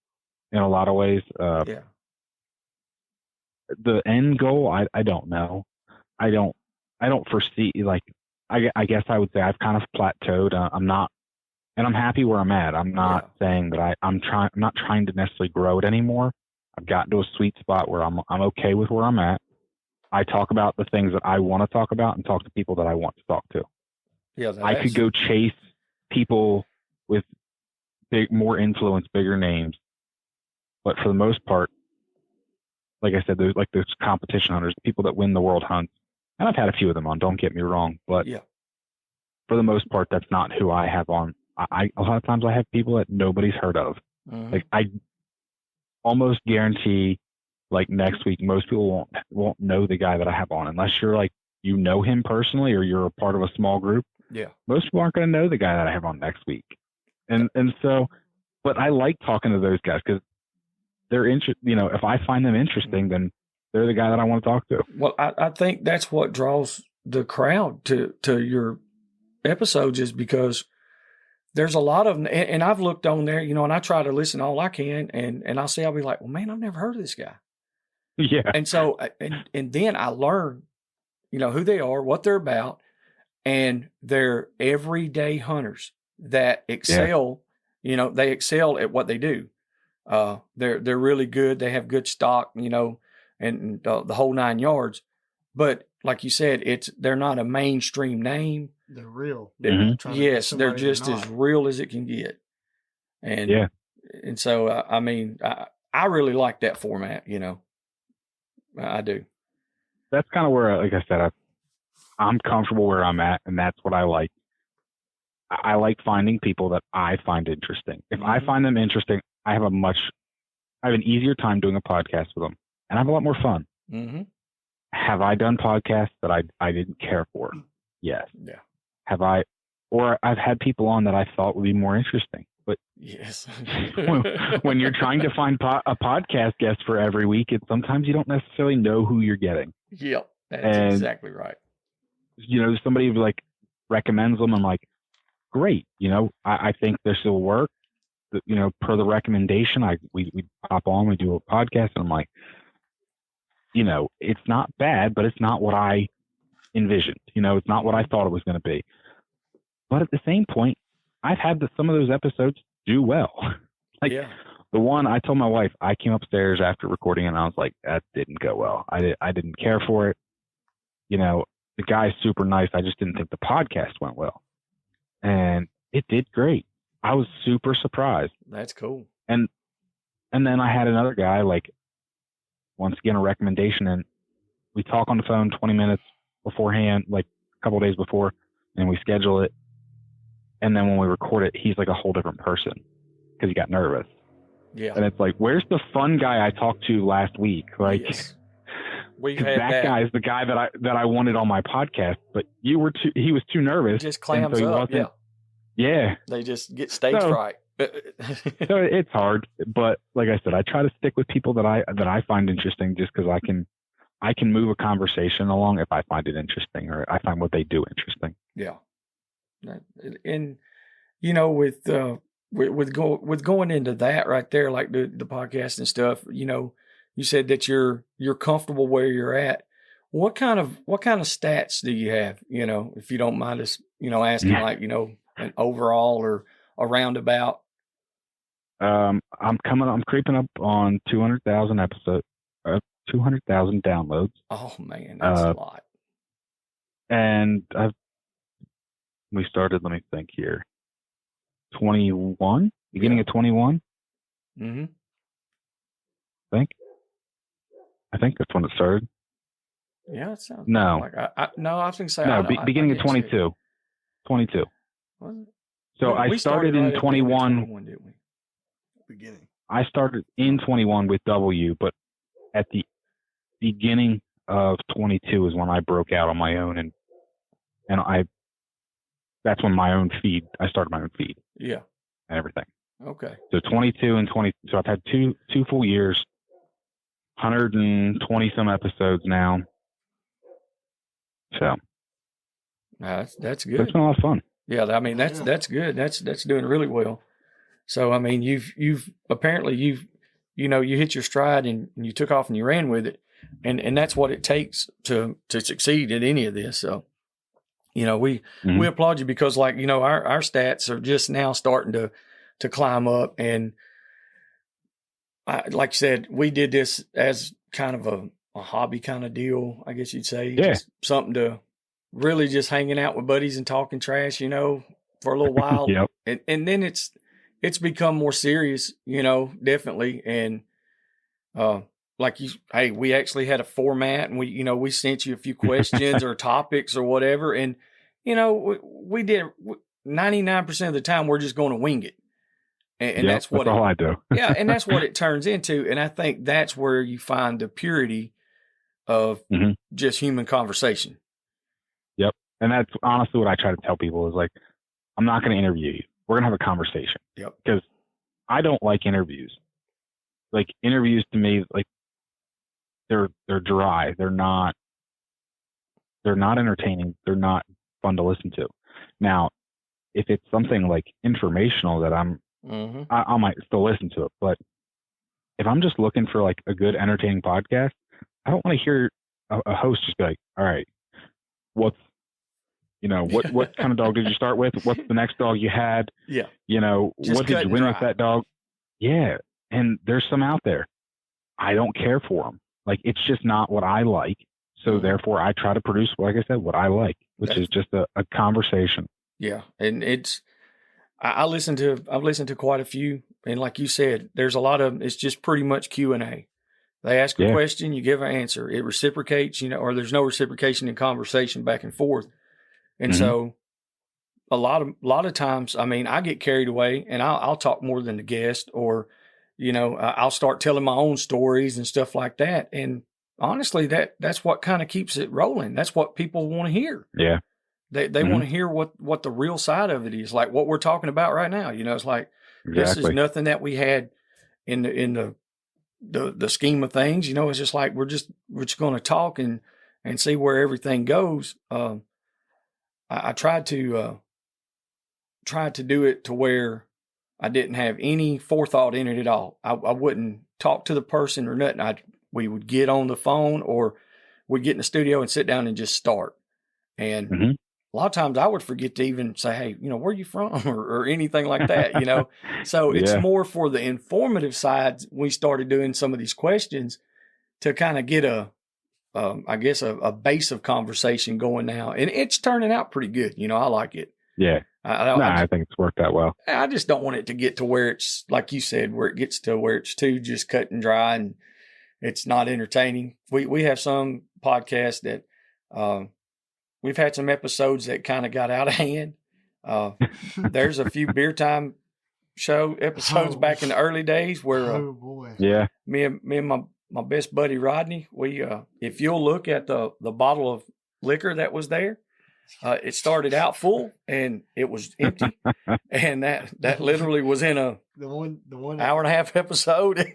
in a lot of ways. The end goal, I don't know. I don't foresee, like, I guess I would say I've kind of plateaued. I'm not, and I'm happy where I'm at. I'm not saying that I'm not trying to necessarily grow it anymore. I've gotten to a sweet spot where I'm okay with where I'm at. I talk about the things that I want to talk about and talk to people that I want to talk to. Yeah, I could go chase people with more influence, bigger names. But for the most part, like I said, there's like those competition hunters, people that win the world hunts. And I've had a few of them on, don't get me wrong. But for the most part, that's not who I have on. A lot of times I have people that nobody's heard of. Like I almost guarantee, like next week, most people won't know the guy that I have on unless you're like, him personally or you're a part of a small group. Yeah. Most people aren't going to know the guy that I have on next week. And so, but I like talking to those guys because they're if I find them interesting, then they're the guy that I want to talk to. Well, I think that's what draws the crowd to your episodes is because there's a lot of them. And I've looked on there, and I try to listen all I can. And I'll be like, well, man, I've never heard of this guy. Yeah. And so, and then I learn, who they are, what they're about. And they're everyday hunters that excel, they excel at what they do. They're really good. They have good stock, and the whole 9 yards. But like you said, they're not a mainstream name. They're real. Yes, they're just as real as it can get. And and so I mean, I really like that format. I do. That's kind of where, like I said, I'm comfortable where I'm at, and that's what I like. I like finding people that I find interesting. If I find them interesting, I have an easier time doing a podcast with them, and I have a lot more fun. Have I done podcasts that I didn't care for? Yes. Yeah. Have I? Or I've had people on that I thought would be more interesting. But yes, when you're trying to find a podcast guest for every week, sometimes you don't necessarily know who you're getting. Yep, that's exactly right. Somebody like recommends them. I'm like, great. I think this will work. Per the recommendation, we pop on, we do a podcast, and I'm like, it's not bad, but it's not what I envisioned. It's not what I thought it was going to be. But at the same point, I've had some of those episodes do well. The one I told my wife, I came upstairs after recording and I was like, that didn't go well. I didn't care for it. The guy's super nice. I just didn't think the podcast went well. And it did great. I was super surprised. That's cool. And then I had another guy, like, once again, a recommendation, and we talk on the phone 20 minutes beforehand, like a couple of days before. and we schedule it. And then when we record it, he's like a whole different person because he got nervous. Yeah. And it's like, where's the fun guy I talked to last week? Like, yes. That guy is the guy that I wanted on my podcast, but he was too nervous. Just clams so up. Yeah. Yeah. They just get stage fright. So it's hard, but like I said, I try to stick with people that I find interesting, just because I can move a conversation along if I find it interesting, or I find what they do interesting. Yeah. And with going into that right there, like the podcast and stuff, you said that you're comfortable where you're at. What kind of stats do you have? If you don't mind us, asking, like, an overall or a roundabout. I'm creeping up on 200,000 episodes, 200,000 downloads. Oh man, that's a lot. And we started, let me think here, 21, beginning of 21. Mm-hmm. I think that's when it started. Yeah, it sounds no. Like I was going to say no. Beginning of 22. 22. So I started in 21. Didn't we? Beginning. I started in 21 with W, but at the beginning of 22 is when I broke out on my own, and that's when I started my own feed. Yeah. And everything. Okay. So 22 and 20. So I've had two full years, 120 some episodes now. So that's good. It's been a lot of fun. Yeah, I mean that's good. That's doing really well. So I mean you've apparently you hit your stride and you took off and you ran with it, and that's what it takes to succeed at any of this. So we applaud you, because like our stats are just now starting to climb up, and like you said, we did this as kind of a hobby kind of deal, I guess you'd say. Yeah. Just something to really just hanging out with buddies and talking trash, for a little while. Yep. And then it's become more serious, definitely. And we actually had a format, and we sent you a few questions or topics or whatever. And, we did 99% of the time, we're just going to wing it. And that's all I do. Yeah. And that's what it turns into. And I think that's where you find the purity of just human conversation. Yep. And that's honestly what I try to tell people is, like, I'm not going to interview you. We're going to have a conversation. Yep. Because I don't like interviews. Like, interviews to me, like, they're dry. They're not entertaining. They're not fun to listen to. Now, if it's something like informational that I might still listen to it. But if I'm just looking for like a good entertaining podcast, I don't want to hear a host just be like, all right, what kind of dog did you start with? What's the next dog you had? Yeah. Just what did you win with that dog? Yeah. And there's some out there. I don't care for them. Like, it's just not what I like. So therefore I try to produce, like I said, what I like, which is just a conversation. Yeah. And I've listened to quite a few. And like you said, there's a lot of, it's just pretty much Q&A. They ask a question, you give an answer. It reciprocates, or there's no reciprocation in conversation back and forth. And so a lot of times, I mean, I get carried away and I'll talk more than the guest, or, I'll start telling my own stories and stuff like that. And honestly, that's what kind of keeps it rolling. That's what people want to hear. Yeah. They want to hear what the real side of it is, like what we're talking about right now. It's like, This is nothing that we had in the scheme of things. It's just like, we're just going to talk and see where everything goes. I tried to do it to where I didn't have any forethought in it at all. I wouldn't talk to the person or nothing. We would get on the phone, or we'd get in the studio and sit down and just start. And a lot of times I would forget to even say, hey, where are you from or anything like that, So it's more for the informative side. We started doing some of these questions to kind of get a base of conversation going now. And it's turning out pretty good. I like it. Yeah. I think it's worked out well. I just don't want it to get to where it's, like you said, where it gets to where it's too just cut and dry and it's not entertaining. We have some podcasts that we've had some episodes that kind of got out of hand. There's a few beer time show episodes back in the early days where me and my best buddy Rodney, we if you'll look at the bottle of liquor that was there, it started out full and it was empty, and that literally was in the one hour and a half episode.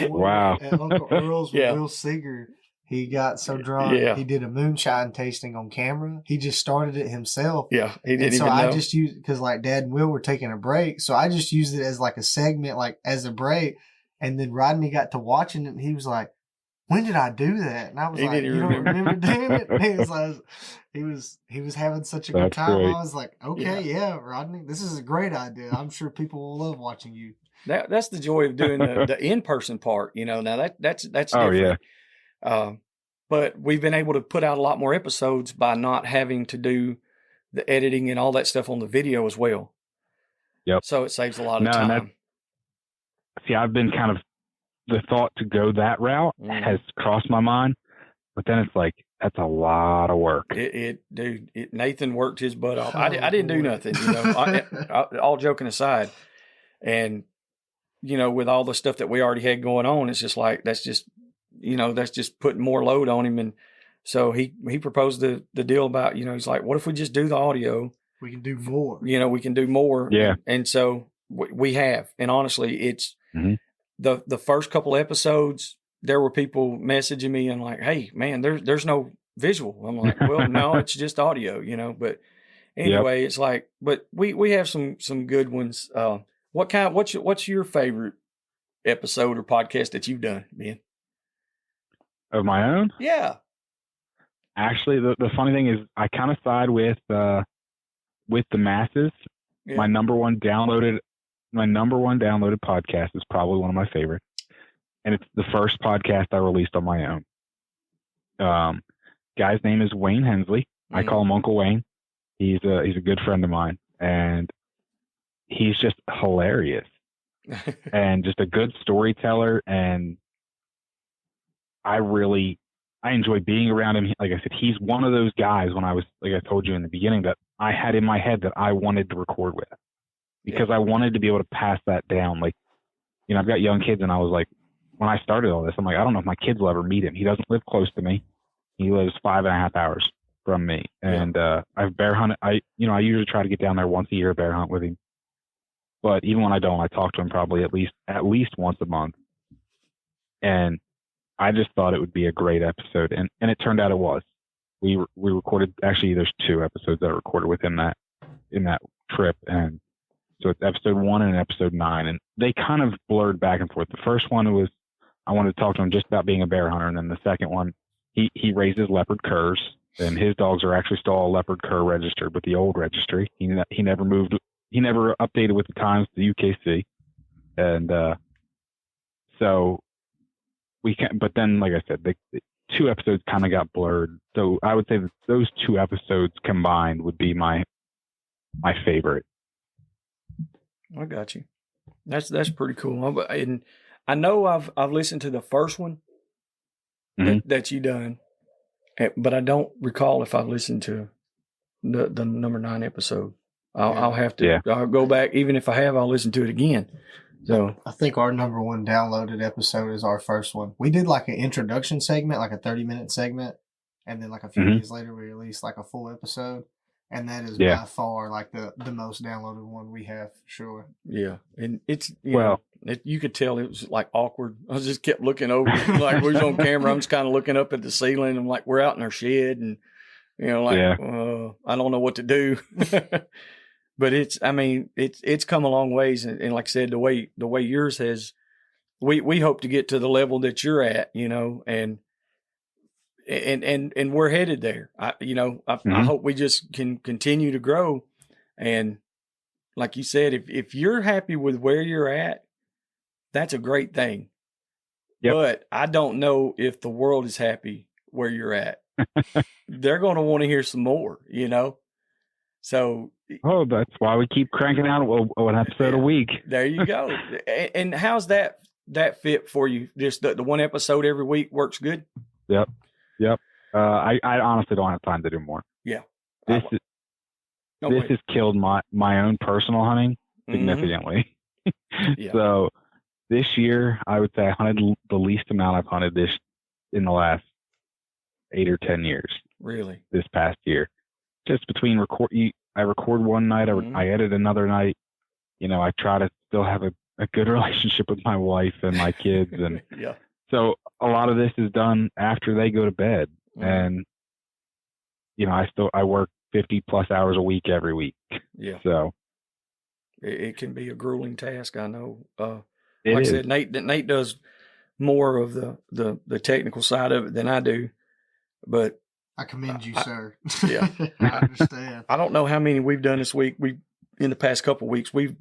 Wow! At Uncle Earl's with Will Seeger, he got so drunk he did a moonshine tasting on camera. He just started it himself. Yeah, he didn't even know. I just used, because like Dad and Will were taking a break, so I just used it as like a segment, like as a break. And then Rodney got to watching it, and he was like, "When did I do that?" And I was like, "You don't remember doing it?" And he was having such a good time. Great. I was like, "Okay, Rodney, this is a great idea. I'm sure people will love watching you." That's the joy of doing the in-person part, Now that's different. But we've been able to put out a lot more episodes by not having to do the editing and all that stuff on the video as well. Yep. So it saves a lot of time. See, I've been kind of, the thought to go that route has crossed my mind, but then it's like, that's a lot of work. Nathan worked his butt off. I didn't do nothing, all joking aside. And, with all the stuff that we already had going on, it's just like, that's just putting more load on him. And so he proposed the deal about, he's like, what if we just do the audio? We can do more. We can do more. Yeah. And so we have. And honestly, it's the first couple episodes, there were people messaging me and like, hey, man, there's no visual. I'm like, well, no, it's just audio, But anyway, it's like, but we have some good ones. What's your favorite episode or podcast that you've done, Ben? Of my own? Yeah. Actually, the funny thing is, I kind of side with the masses. Yeah. My number one downloaded podcast is probably one of my favorites, and it's the first podcast I released on my own. Guy's name is Wayne Hensley. I call him Uncle Wayne. He's a good friend of mine, and he's just hilarious and just a good storyteller. And I enjoy being around him. Like I said, he's one of those guys, when I was, like I told you in the beginning, that I had in my head that I wanted to record with, because I wanted to be able to pass that down. Like, I've got young kids, and I was like, when I started all this, I'm like, I don't know if my kids will ever meet him. He doesn't live close to me. He lives 5.5 hours from me. And I've bear hunted. I usually try to get down there once a year, bear hunt with him. But even when I don't, I talk to him probably at least once a month. And I just thought it would be a great episode, and it turned out it was. We recorded, actually, there's 2 episodes that I recorded with him in that trip, and so it's episode 1 and episode 9, and they kind of blurred back and forth. The first one was, I wanted to talk to him just about being a bear hunter, and then the second one, he raises leopard curs, and his dogs are actually still all leopard cur registered with the old registry. He never moved, he never updated with the times to the UKC, and so we can. But then, like I said, the 2 episodes kind of got blurred. So I would say that those 2 episodes combined would be my favorite. I got you. That's pretty cool. And I know I've listened to the first one that you done, but I don't recall if I've listened to the number 9 episode. I'll have to. I'll go back. Even if I have, I'll listen to it again. So I think our number 1 downloaded episode is our first one. We did like an introduction segment, like a 30-minute segment, and then like a few days later we released like a full episode, and that is by far like the most downloaded one we have, for sure. Yeah, and it's you could tell it was like awkward. I just kept looking over, like we was on camera. I'm just kind of looking up at the ceiling. I'm like, we're out in our shed, and I don't know what to do. But it's come a long ways, and like I said, the way yours has, we hope to get to the level that you're at, and we're headed there. I hope we just can continue to grow, and like you said, if you're happy with where you're at, that's a great thing. Yep. But I don't know if the world is happy where you're at. They're going to want to hear some more, So. Oh, that's why we keep cranking out an episode a week. There you go. And how's that fit for you? Just the one episode every week works good? Yep. I honestly don't have time to do more. Yeah. This has killed my own personal hunting significantly. Yeah. So this year, I would say I hunted the least amount I've hunted this in the last 8 or 10 years. Really? This past year. Just between I record one night, I edit another night. I try to still have a good relationship with my wife and my kids. And yeah. So a lot of this is done after they go to bed. And, I work 50 plus hours a week every week. Yeah. So it can be a grueling task. I know. Like I said, Nate does more of the technical side of it than I do, but I commend you, sir. Yeah. I understand. I don't know how many we've done this week. In the past couple of weeks, we're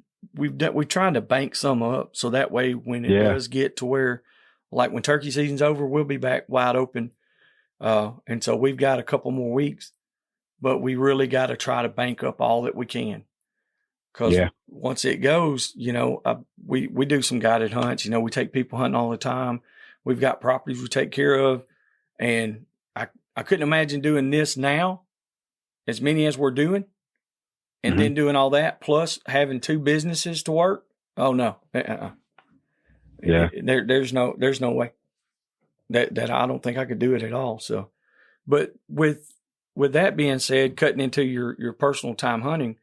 trying to bank some up so that way when it does get to where, like when turkey season's over, we'll be back wide open. And so we've got a couple more weeks, but we really got to try to bank up all that we can. Because once it goes, we do some guided hunts. We take people hunting all the time. We've got properties we take care of. And I couldn't imagine doing this now, as many as we're doing, and then doing all that, plus having 2 businesses to work. Oh, no. Yeah. There's no way that I don't think I could do it at all. So, but with that being said, cutting into your personal time hunting,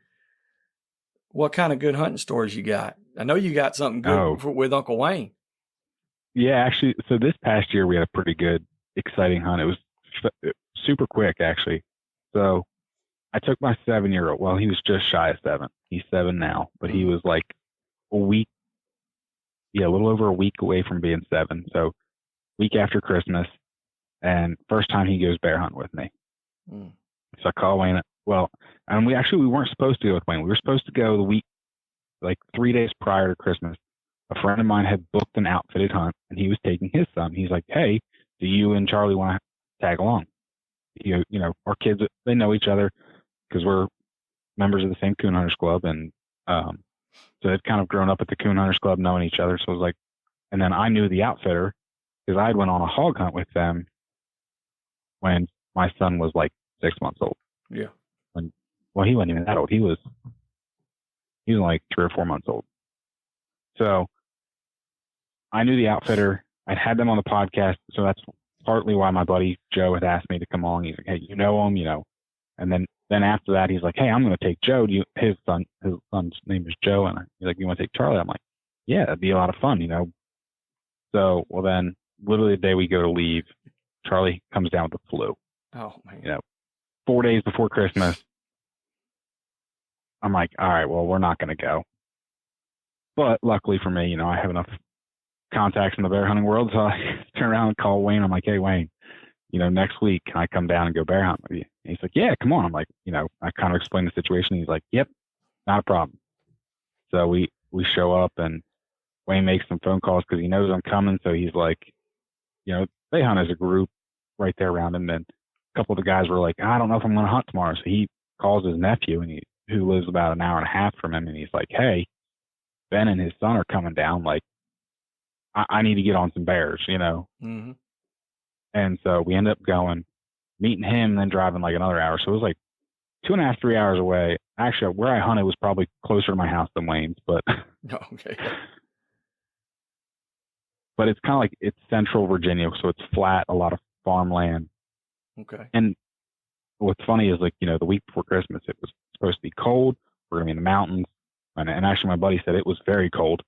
what kind of good hunting stories you got? I know you got something good with Uncle Wayne. Yeah, actually, so this past year we had a pretty good, exciting hunt. It was super quick, actually. So I took my 7-year-old. Well, he was just shy of 7. He's 7 now, but he was like a little over a week away from being 7. So week after Christmas, and first time he goes bear hunting with me. So I call Wayne. Well, and we weren't supposed to go with Wayne. We were supposed to go the week, like 3 days prior to Christmas. A friend of mine had booked an outfitted hunt, and he was taking his son. He's like, "Hey, do you and Charlie want to tag along?" Our kids, they know each other because we're members of the same coon hunters club, and so they've kind of grown up at the coon hunters club, knowing each other. So I was like, and then I knew the outfitter because I went on a hog hunt with them when my son was like 6 months old. Yeah. Well, he wasn't even that old. He was like 3 or 4 months old. So I knew the outfitter. I'd had them on the podcast. So that's partly why my buddy Joe had asked me to come along. He's like, "Hey, you know him, And then after that, he's like, "Hey, I'm going to take Joe. His son's name is Joe." And he's like, "You want to take Charlie?" I'm like, "Yeah, that'd be a lot of fun, So, well, then literally the day we go to leave, Charlie comes down with the flu. Oh, man. 4 days before Christmas. I'm like, all right, well, we're not going to go. But luckily for me, I have enough contacts in the bear hunting world. So I turn around and call Wayne. I'm like, "Hey, Wayne, next week, can I come down and go bear hunt with you?" And he's like, "Yeah, come on." I'm like, I kind of explained the situation. He's like, "Yep, not a problem." So we show up, and Wayne makes some phone calls because he knows I'm coming. So he's like, they hunt as a group right there around him. And a couple of the guys were like, "I don't know if I'm going to hunt tomorrow." So he calls his nephew, who lives about an hour and a half from him. And he's like, "Hey, Ben and his son are coming down. Like, I need to get on some bears, Mm-hmm. And so we end up going, meeting him, and then driving like another hour. So it was like 2.5, 3 hours away. Actually, where I hunted was probably closer to my house than Wayne's, but okay. But it's kind of like it's central Virginia, so it's flat, a lot of farmland. Okay. And what's funny is the week before Christmas, it was supposed to be cold. We're gonna be in the mountains, and actually my buddy said it was very cold.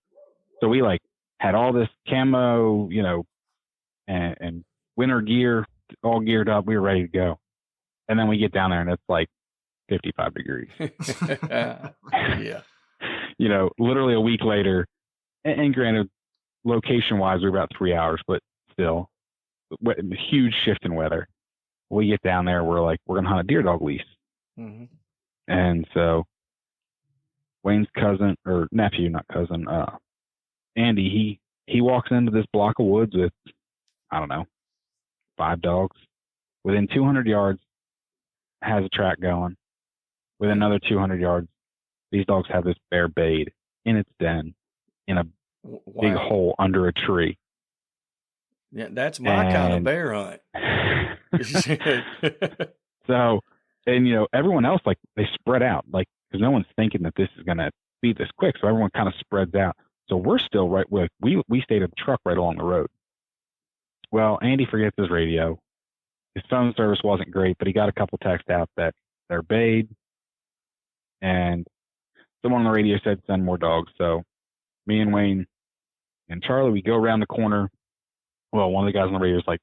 So we had all this camo, and winter gear all geared up. We were ready to go. And then we get down there and it's like 55 degrees. Yeah. Literally a week later, and granted, location wise, we're about 3 hours, but still huge shift in weather. We get down there, we're like, we're going to hunt a deer dog lease. Mm-hmm. And so Wayne's cousin, or nephew, not cousin, Andy, he walks into this block of woods with, I don't know, 5 dogs. Within 200 yards, has a track going. Within another 200 yards, these dogs have this bear bayed in its den in a big hole under a tree. Yeah, that's my kind of bear hunt. So, and everyone else, like, they spread out, like, because no one's thinking that this is going to be this quick. So everyone kind of spreads out. So we're still right with, we stayed at the truck right along the road. Well, Andy forgets his radio. His phone service wasn't great, but he got a couple texts out that they're bayed. And someone on the radio said, send more dogs. So me and Wayne and Charlie, we go around the corner. Well, one of the guys on the radio is like,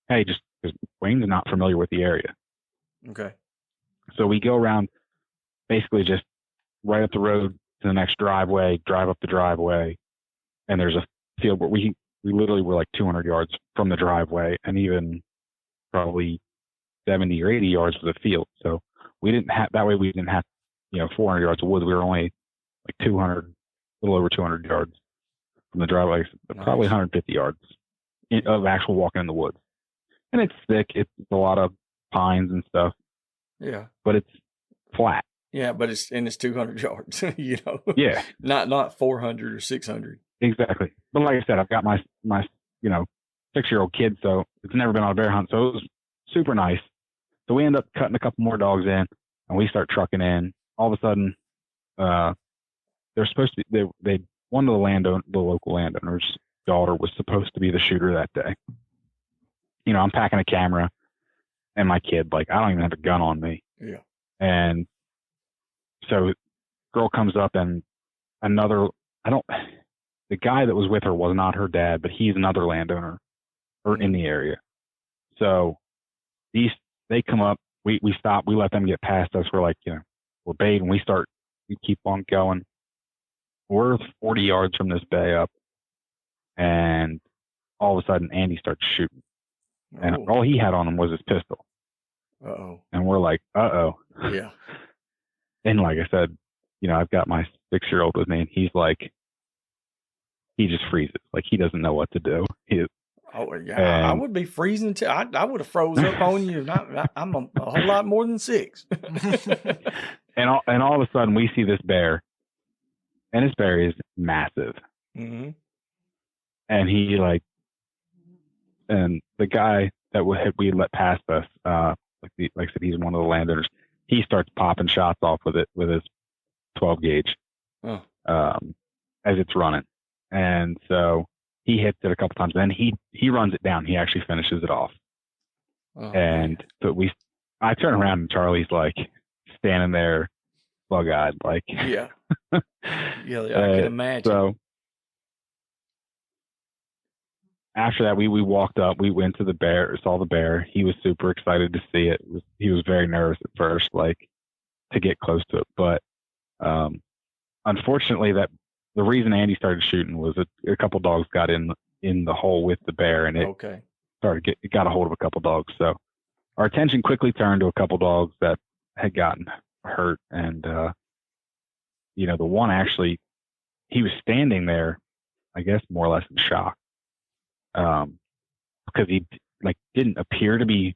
hey, just because Wayne's not familiar with the area. Okay. So we go around basically just right up the road to the next driveway, drive up the driveway, and there's a field where we literally were like 200 yards from the driveway, and even probably 70 or 80 yards was a field. So we didn't have, 400 yards of woods. We were only like 200, a little over 200 yards from the driveway, probably 150 yards of actual walking in the woods. And it's thick. It's a lot of pines and stuff. Yeah. But it's flat. Yeah, but it's 200 yards, Yeah. Not 400 or 600. Exactly. But like I said, I've got my 6-year-old kid, so it's never been on a bear hunt. So it was super nice. So we end up cutting a couple more dogs in, and we start trucking in. All of a sudden, they're supposed to be, one of the local landowner's daughter was supposed to be the shooter that day. I'm packing a camera and my kid, like, I don't even have a gun on me. Yeah. And so girl comes up, and the guy that was with her was not her dad, but he's another landowner or in the area. So they come up, we stop, we let them get past us. We're like, we're baiting. We keep on going. We're 40 yards from this bay up, and all of a sudden Andy starts shooting. And all he had on him was his pistol. Uh-oh. And we're like, uh-oh. Yeah. And like I said, I've got my 6-year-old with me, and he's like, he just freezes. Like, he doesn't know what to do. I would be freezing too. I would have froze up on you. I'm a whole lot more than 6. and all of a sudden we see this bear, and this bear is massive. Mm-hmm. And and the guy that we let past us, like I said, he's one of the landowners. He starts popping shots off with his 12 gauge, as it's running. And so he hits it a couple times, and then he runs it down. He actually finishes it off. But I turn around, and Charlie's like standing there, bug-eyed, like. Yeah. Yeah, I can imagine. So after that, we walked up. We went to the bear, saw the bear. He was super excited to see it. He was very nervous at first, like, to get close to it. But unfortunately, the reason Andy started shooting was a couple dogs got in the hole with the bear, and it got a hold of a couple dogs. So our attention quickly turned to a couple dogs that had gotten hurt, and the one actually, he was standing there, I guess more or less in shock, because he didn't appear to be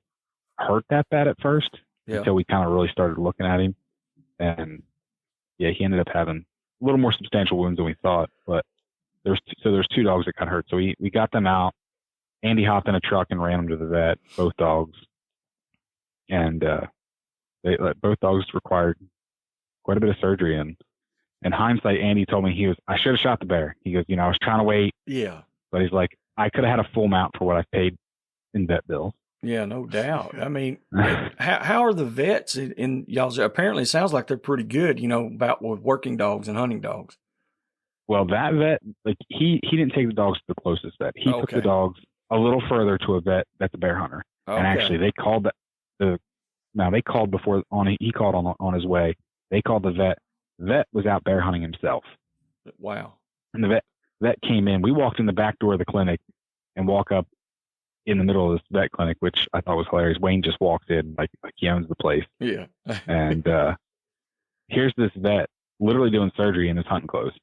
hurt that bad at first until we kind of really started looking at him, and he ended up having a little more substantial wounds than we thought. But there's 2 dogs that got hurt, so we got them out. Andy hopped in a truck and ran them to the vet, both dogs, and both dogs required quite a bit of surgery. And in hindsight, Andy told me I should have shot the bear. He goes, I was trying to wait. Yeah. But he's like, I could have had a full mount for what I paid in vet bills. Yeah, no doubt. I mean, how are the vets in y'all's? Apparently, it sounds like they're pretty good, about with working dogs and hunting dogs. Well, that vet, he didn't take the dogs to the closest vet. He took the dogs a little further to a vet that's a bear hunter. Okay. And actually, they called they called before he called on his way. They called the vet. The vet was out bear hunting himself. Wow. And the vet came in. We walked in the back door of the clinic and walk up in the middle of this vet clinic, which I thought was hilarious. Wayne just walked in like he owns the place. Yeah. And here's this vet literally doing surgery in his hunting clothes.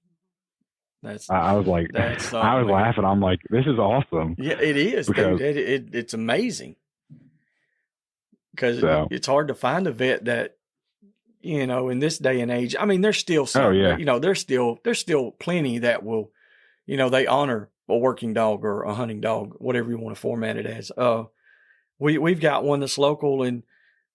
I was like, I was laughing. I'm like, this is awesome. Yeah, it is. Because it's amazing. Because it's hard to find a vet that, in this day and age. I mean, there's still some. Oh, yeah. There's still plenty that will, they honor a working dog or a hunting dog, whatever you want to format it as. We've got one that's local, and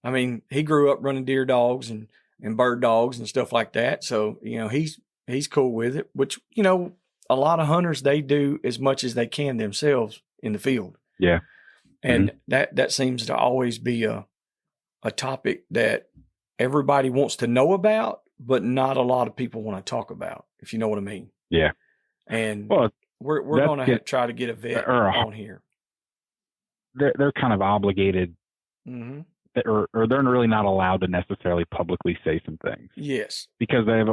I mean, he grew up running deer dogs and bird dogs and stuff like that. So, he's cool with it, which, a lot of hunters, they do as much as they can themselves in the field. Yeah. And that seems to always be a topic that everybody wants to know about, but not a lot of people want to talk about, if you know what I mean. Yeah. And we're going to try to get a vet on here. They're kind of obligated, or they're really not allowed to necessarily publicly say some things. Yes, because they have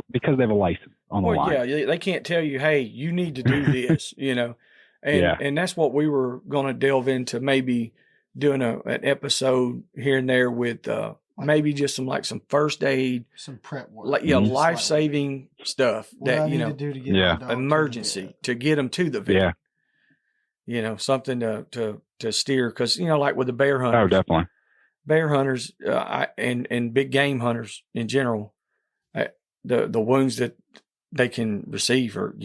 a license on the line. Yeah, they can't tell you, hey, you need to do this, and that's what we were going to delve into, maybe doing an episode here and there with maybe just some first aid, some prep work, life-saving stuff that to do to get emergency to get them to the vet. Yeah, something to steer, because like with the bear hunters. Oh, definitely. Bear hunters and big game hunters in general, the wounds that they can receive are,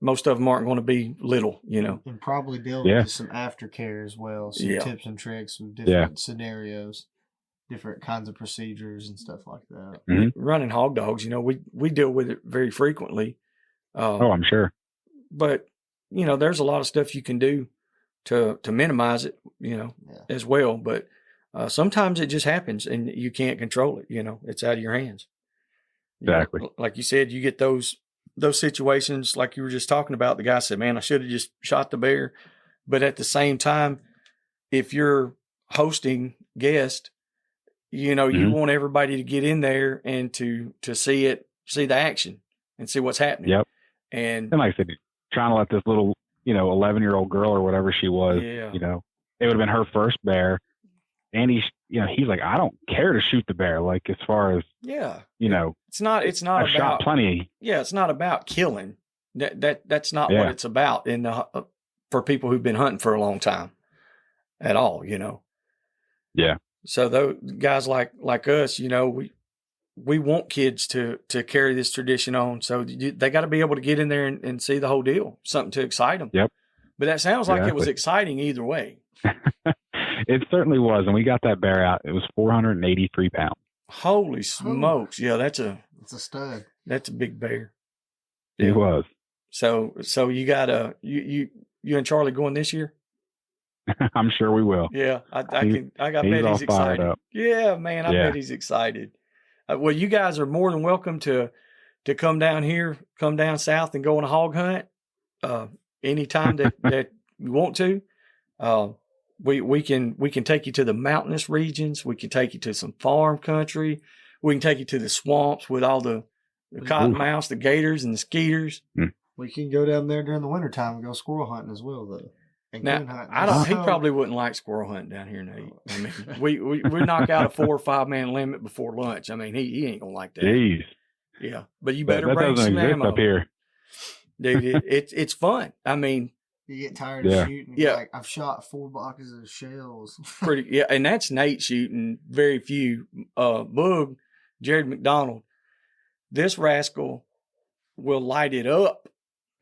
most of them aren't going to be little, And probably delve into some aftercare as well, some tips and tricks of different scenarios, different kinds of procedures and stuff like that. Mm-hmm. Running hog dogs, we deal with it very frequently. I'm sure. But, there's a lot of stuff you can do to minimize it, as well. But sometimes it just happens and you can't control it. It's out of your hands. Exactly. Like you said, you get those situations like you were just talking about. The guy said, man, I should have just shot the bear. But at the same time, if you're hosting guests, you want everybody to get in there and to see the action and see what's happening. Yep. And like I said, trying to let this little, 11-year-old girl or whatever she was, it would have been her first bear. And he's like, I don't care to shoot the bear. Like, as far as, it's not I've about shot plenty. Yeah. It's not about killing. That's not what it's about for people who've been hunting for a long time at all, Yeah. So those guys like us, we want kids to carry this tradition on. So they got to be able to get in there and see the whole deal, something to excite them. Yep. But that sounds like it was exciting either way. It certainly was. And we got that bear out. It was 483 pounds. Holy smokes. Yeah, that's a stud. That's a big bear. It was. So you got you and Charlie going this year? I'm sure we will. Yeah, I bet he's excited. Yeah, man, I bet he's excited. Well, you guys are more than welcome to come down here, come down south and go on a hog hunt anytime that you want to. We can take you to the mountainous regions. We can take you to some farm country. We can take you to the swamps with all the cottonmouths, the gators, and the skeeters. We can go down there during the wintertime and go squirrel hunting as well, though. Now, he probably wouldn't like squirrel hunting down here, Nate. I mean, we knock out a 4 or 5 man limit before lunch. I mean, he ain't gonna like that. Jeez. Yeah, but you better that bring some ammo up here, dude. It's fun. I mean, you get tired of shooting. Yeah, like, I've shot 4 boxes of shells. And that's Nate shooting very few. Boog, Jared McDonald, this rascal will light it up.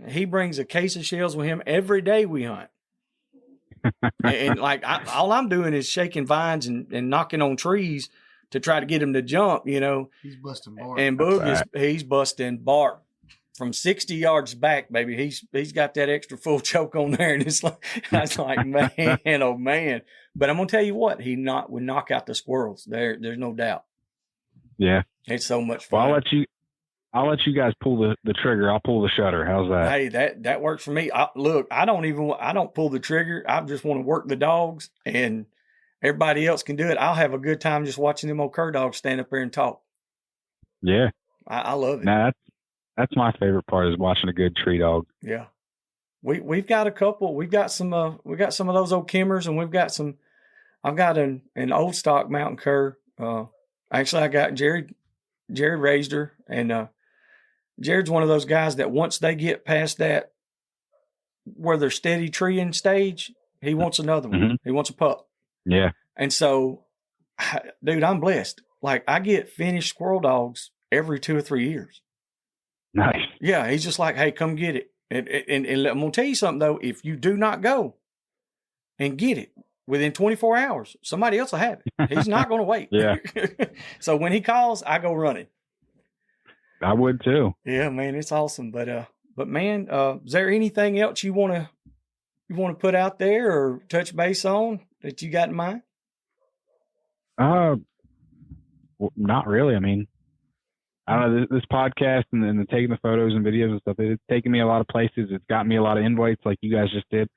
He brings a case of shells with him every day we hunt. and all I'm doing is shaking vines and knocking on trees to try to get him to jump, He's busting bark. And Boog he's busting bark from 60 yards back, baby. He's got that extra full choke on there, and it's like I was like, man, oh man. But I'm gonna tell you what, would knock out the squirrels. There's no doubt. Yeah, it's so much fun. Well, I'll let you guys pull the trigger. I'll pull the shutter. How's that? Hey, that works for me. I don't pull the trigger. I just want to work the dogs, and everybody else can do it. I'll have a good time just watching them old cur dogs stand up there and talk. Yeah. I love it. Nah, that's my favorite part, is watching a good tree dog. Yeah. We've got a couple. We've got some of those old Kimmers, and I've got an old stock mountain cur. Actually I got Jared raised her, and Jared's one of those guys that once they get past that where they're steady treeing stage, he wants another one. Mm-hmm. He wants a pup. Yeah. And so, dude, I'm blessed. Like, I get finished squirrel dogs every 2 or 3 years. Nice. Yeah. He's just like, hey, come get it. And I'm going to tell you something, though. If you do not go and get it within 24 hours, somebody else will have it. He's not going to wait. Yeah. So when he calls, I go running. I would too. Yeah, man, it's awesome. But man, is there anything else you want to put out there or touch base on that you got in mind? Not really. I mean, I don't know, this podcast and the taking the photos and videos and stuff, it's taken me a lot of places. It's gotten me a lot of invites like you guys just did.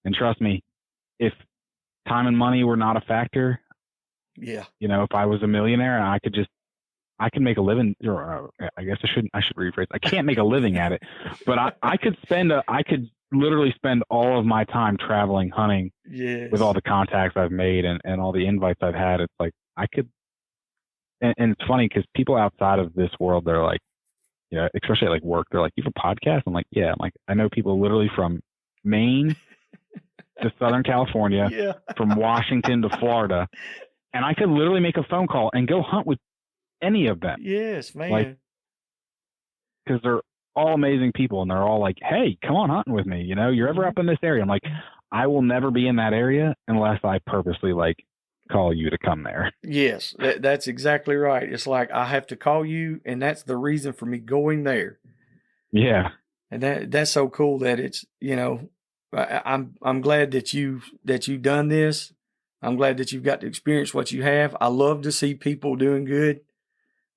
And trust me, if time and money were not a factor, yeah, you know, if I was a millionaire and I could make a living, or I guess I should rephrase. I can't make a living at it, but I could literally spend all of my time traveling, hunting, yes, with all the contacts I've made and all the invites I've had. It's like, I could, and it's funny because people outside of this world, they're like, yeah, especially at like work, they're like, you have a podcast? I'm like, yeah. I'm like, I know people literally from Maine to Southern California, yeah, from Washington to Florida. And I could literally make a phone call and go hunt with any of them. Yes, man. Like, because they're all amazing people and they're all like, hey, come on hunting with me. You know, you're ever up in this area? I'm like, I will never be in that area unless I purposely like call you to come there. Yes, that's exactly right. It's like I have to call you, and that's the reason for me going there. Yeah. And that's so cool that it's, you know, I'm glad that you've done this. I'm glad that you've got to experience what you have. I love to see people doing good.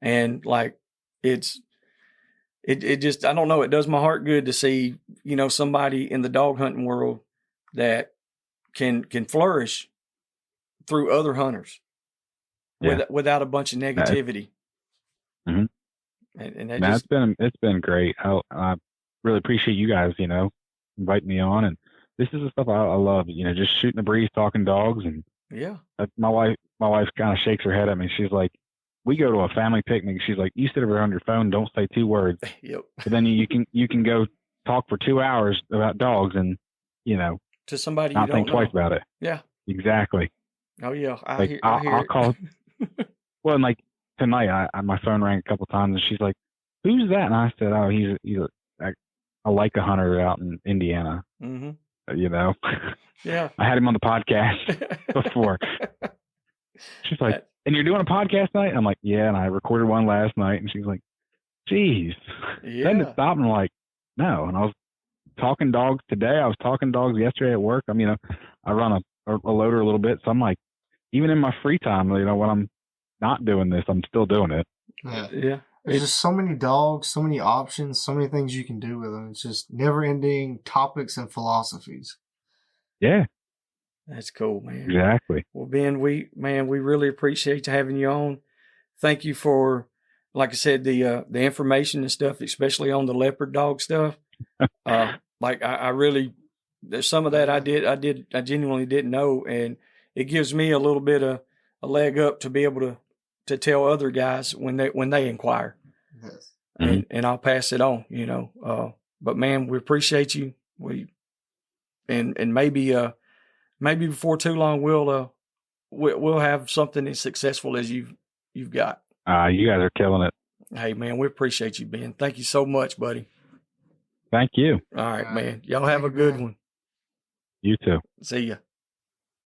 And like, it just, I don't know, it does my heart good to see, you know, somebody in the dog hunting world that can flourish through other hunters, yeah, without a bunch of negativity. Mm-hmm. And it's been great. I really appreciate you guys, you know, inviting me on. And this is the stuff I love, you know, just shooting the breeze, talking dogs. And yeah, my wife kind of shakes her head at me. She's like, we go to a family picnic. She's like, you sit over on your phone, don't say 2 words. Yep. But then you can go talk for 2 hours about dogs and, you know, to somebody not you don't think know. twice about it. Yeah. Exactly. Oh yeah. I'll call. Well, and like tonight, my phone rang a couple times and she's like, who's that? And I said, oh, he's a Leica hunter out in Indiana. Mm-hmm. You know? Yeah. I had him on the podcast before. She's like, and you're doing a podcast tonight? I'm like, yeah, and I recorded one last night. And she's like, geez. Yeah. Then to stop and I'm like, no. And I was talking dogs today. I was talking dogs yesterday at work. I mean, I run a loader a little bit. So I'm like, even in my free time, you know, when I'm not doing this, I'm still doing it. Yeah. There's just so many dogs, so many options, so many things you can do with them. It's just never-ending topics and philosophies. Yeah. That's cool, man. Exactly. Well, Ben, we really appreciate having you on. Thank you for, like I said, the information and stuff, especially on the leopard dog stuff. Like I really, there's some of that I genuinely didn't know, and it gives me a little bit of a leg up to be able to tell other guys when they inquire. Yes. And I'll pass it on, you know. But man, we appreciate you. And maybe before too long we'll have something as successful as you've got. You guys are killing it. Hey man, we appreciate you, Ben. Thank you so much, buddy. Thank you. All right, man. Y'all have a good one. You too. See ya.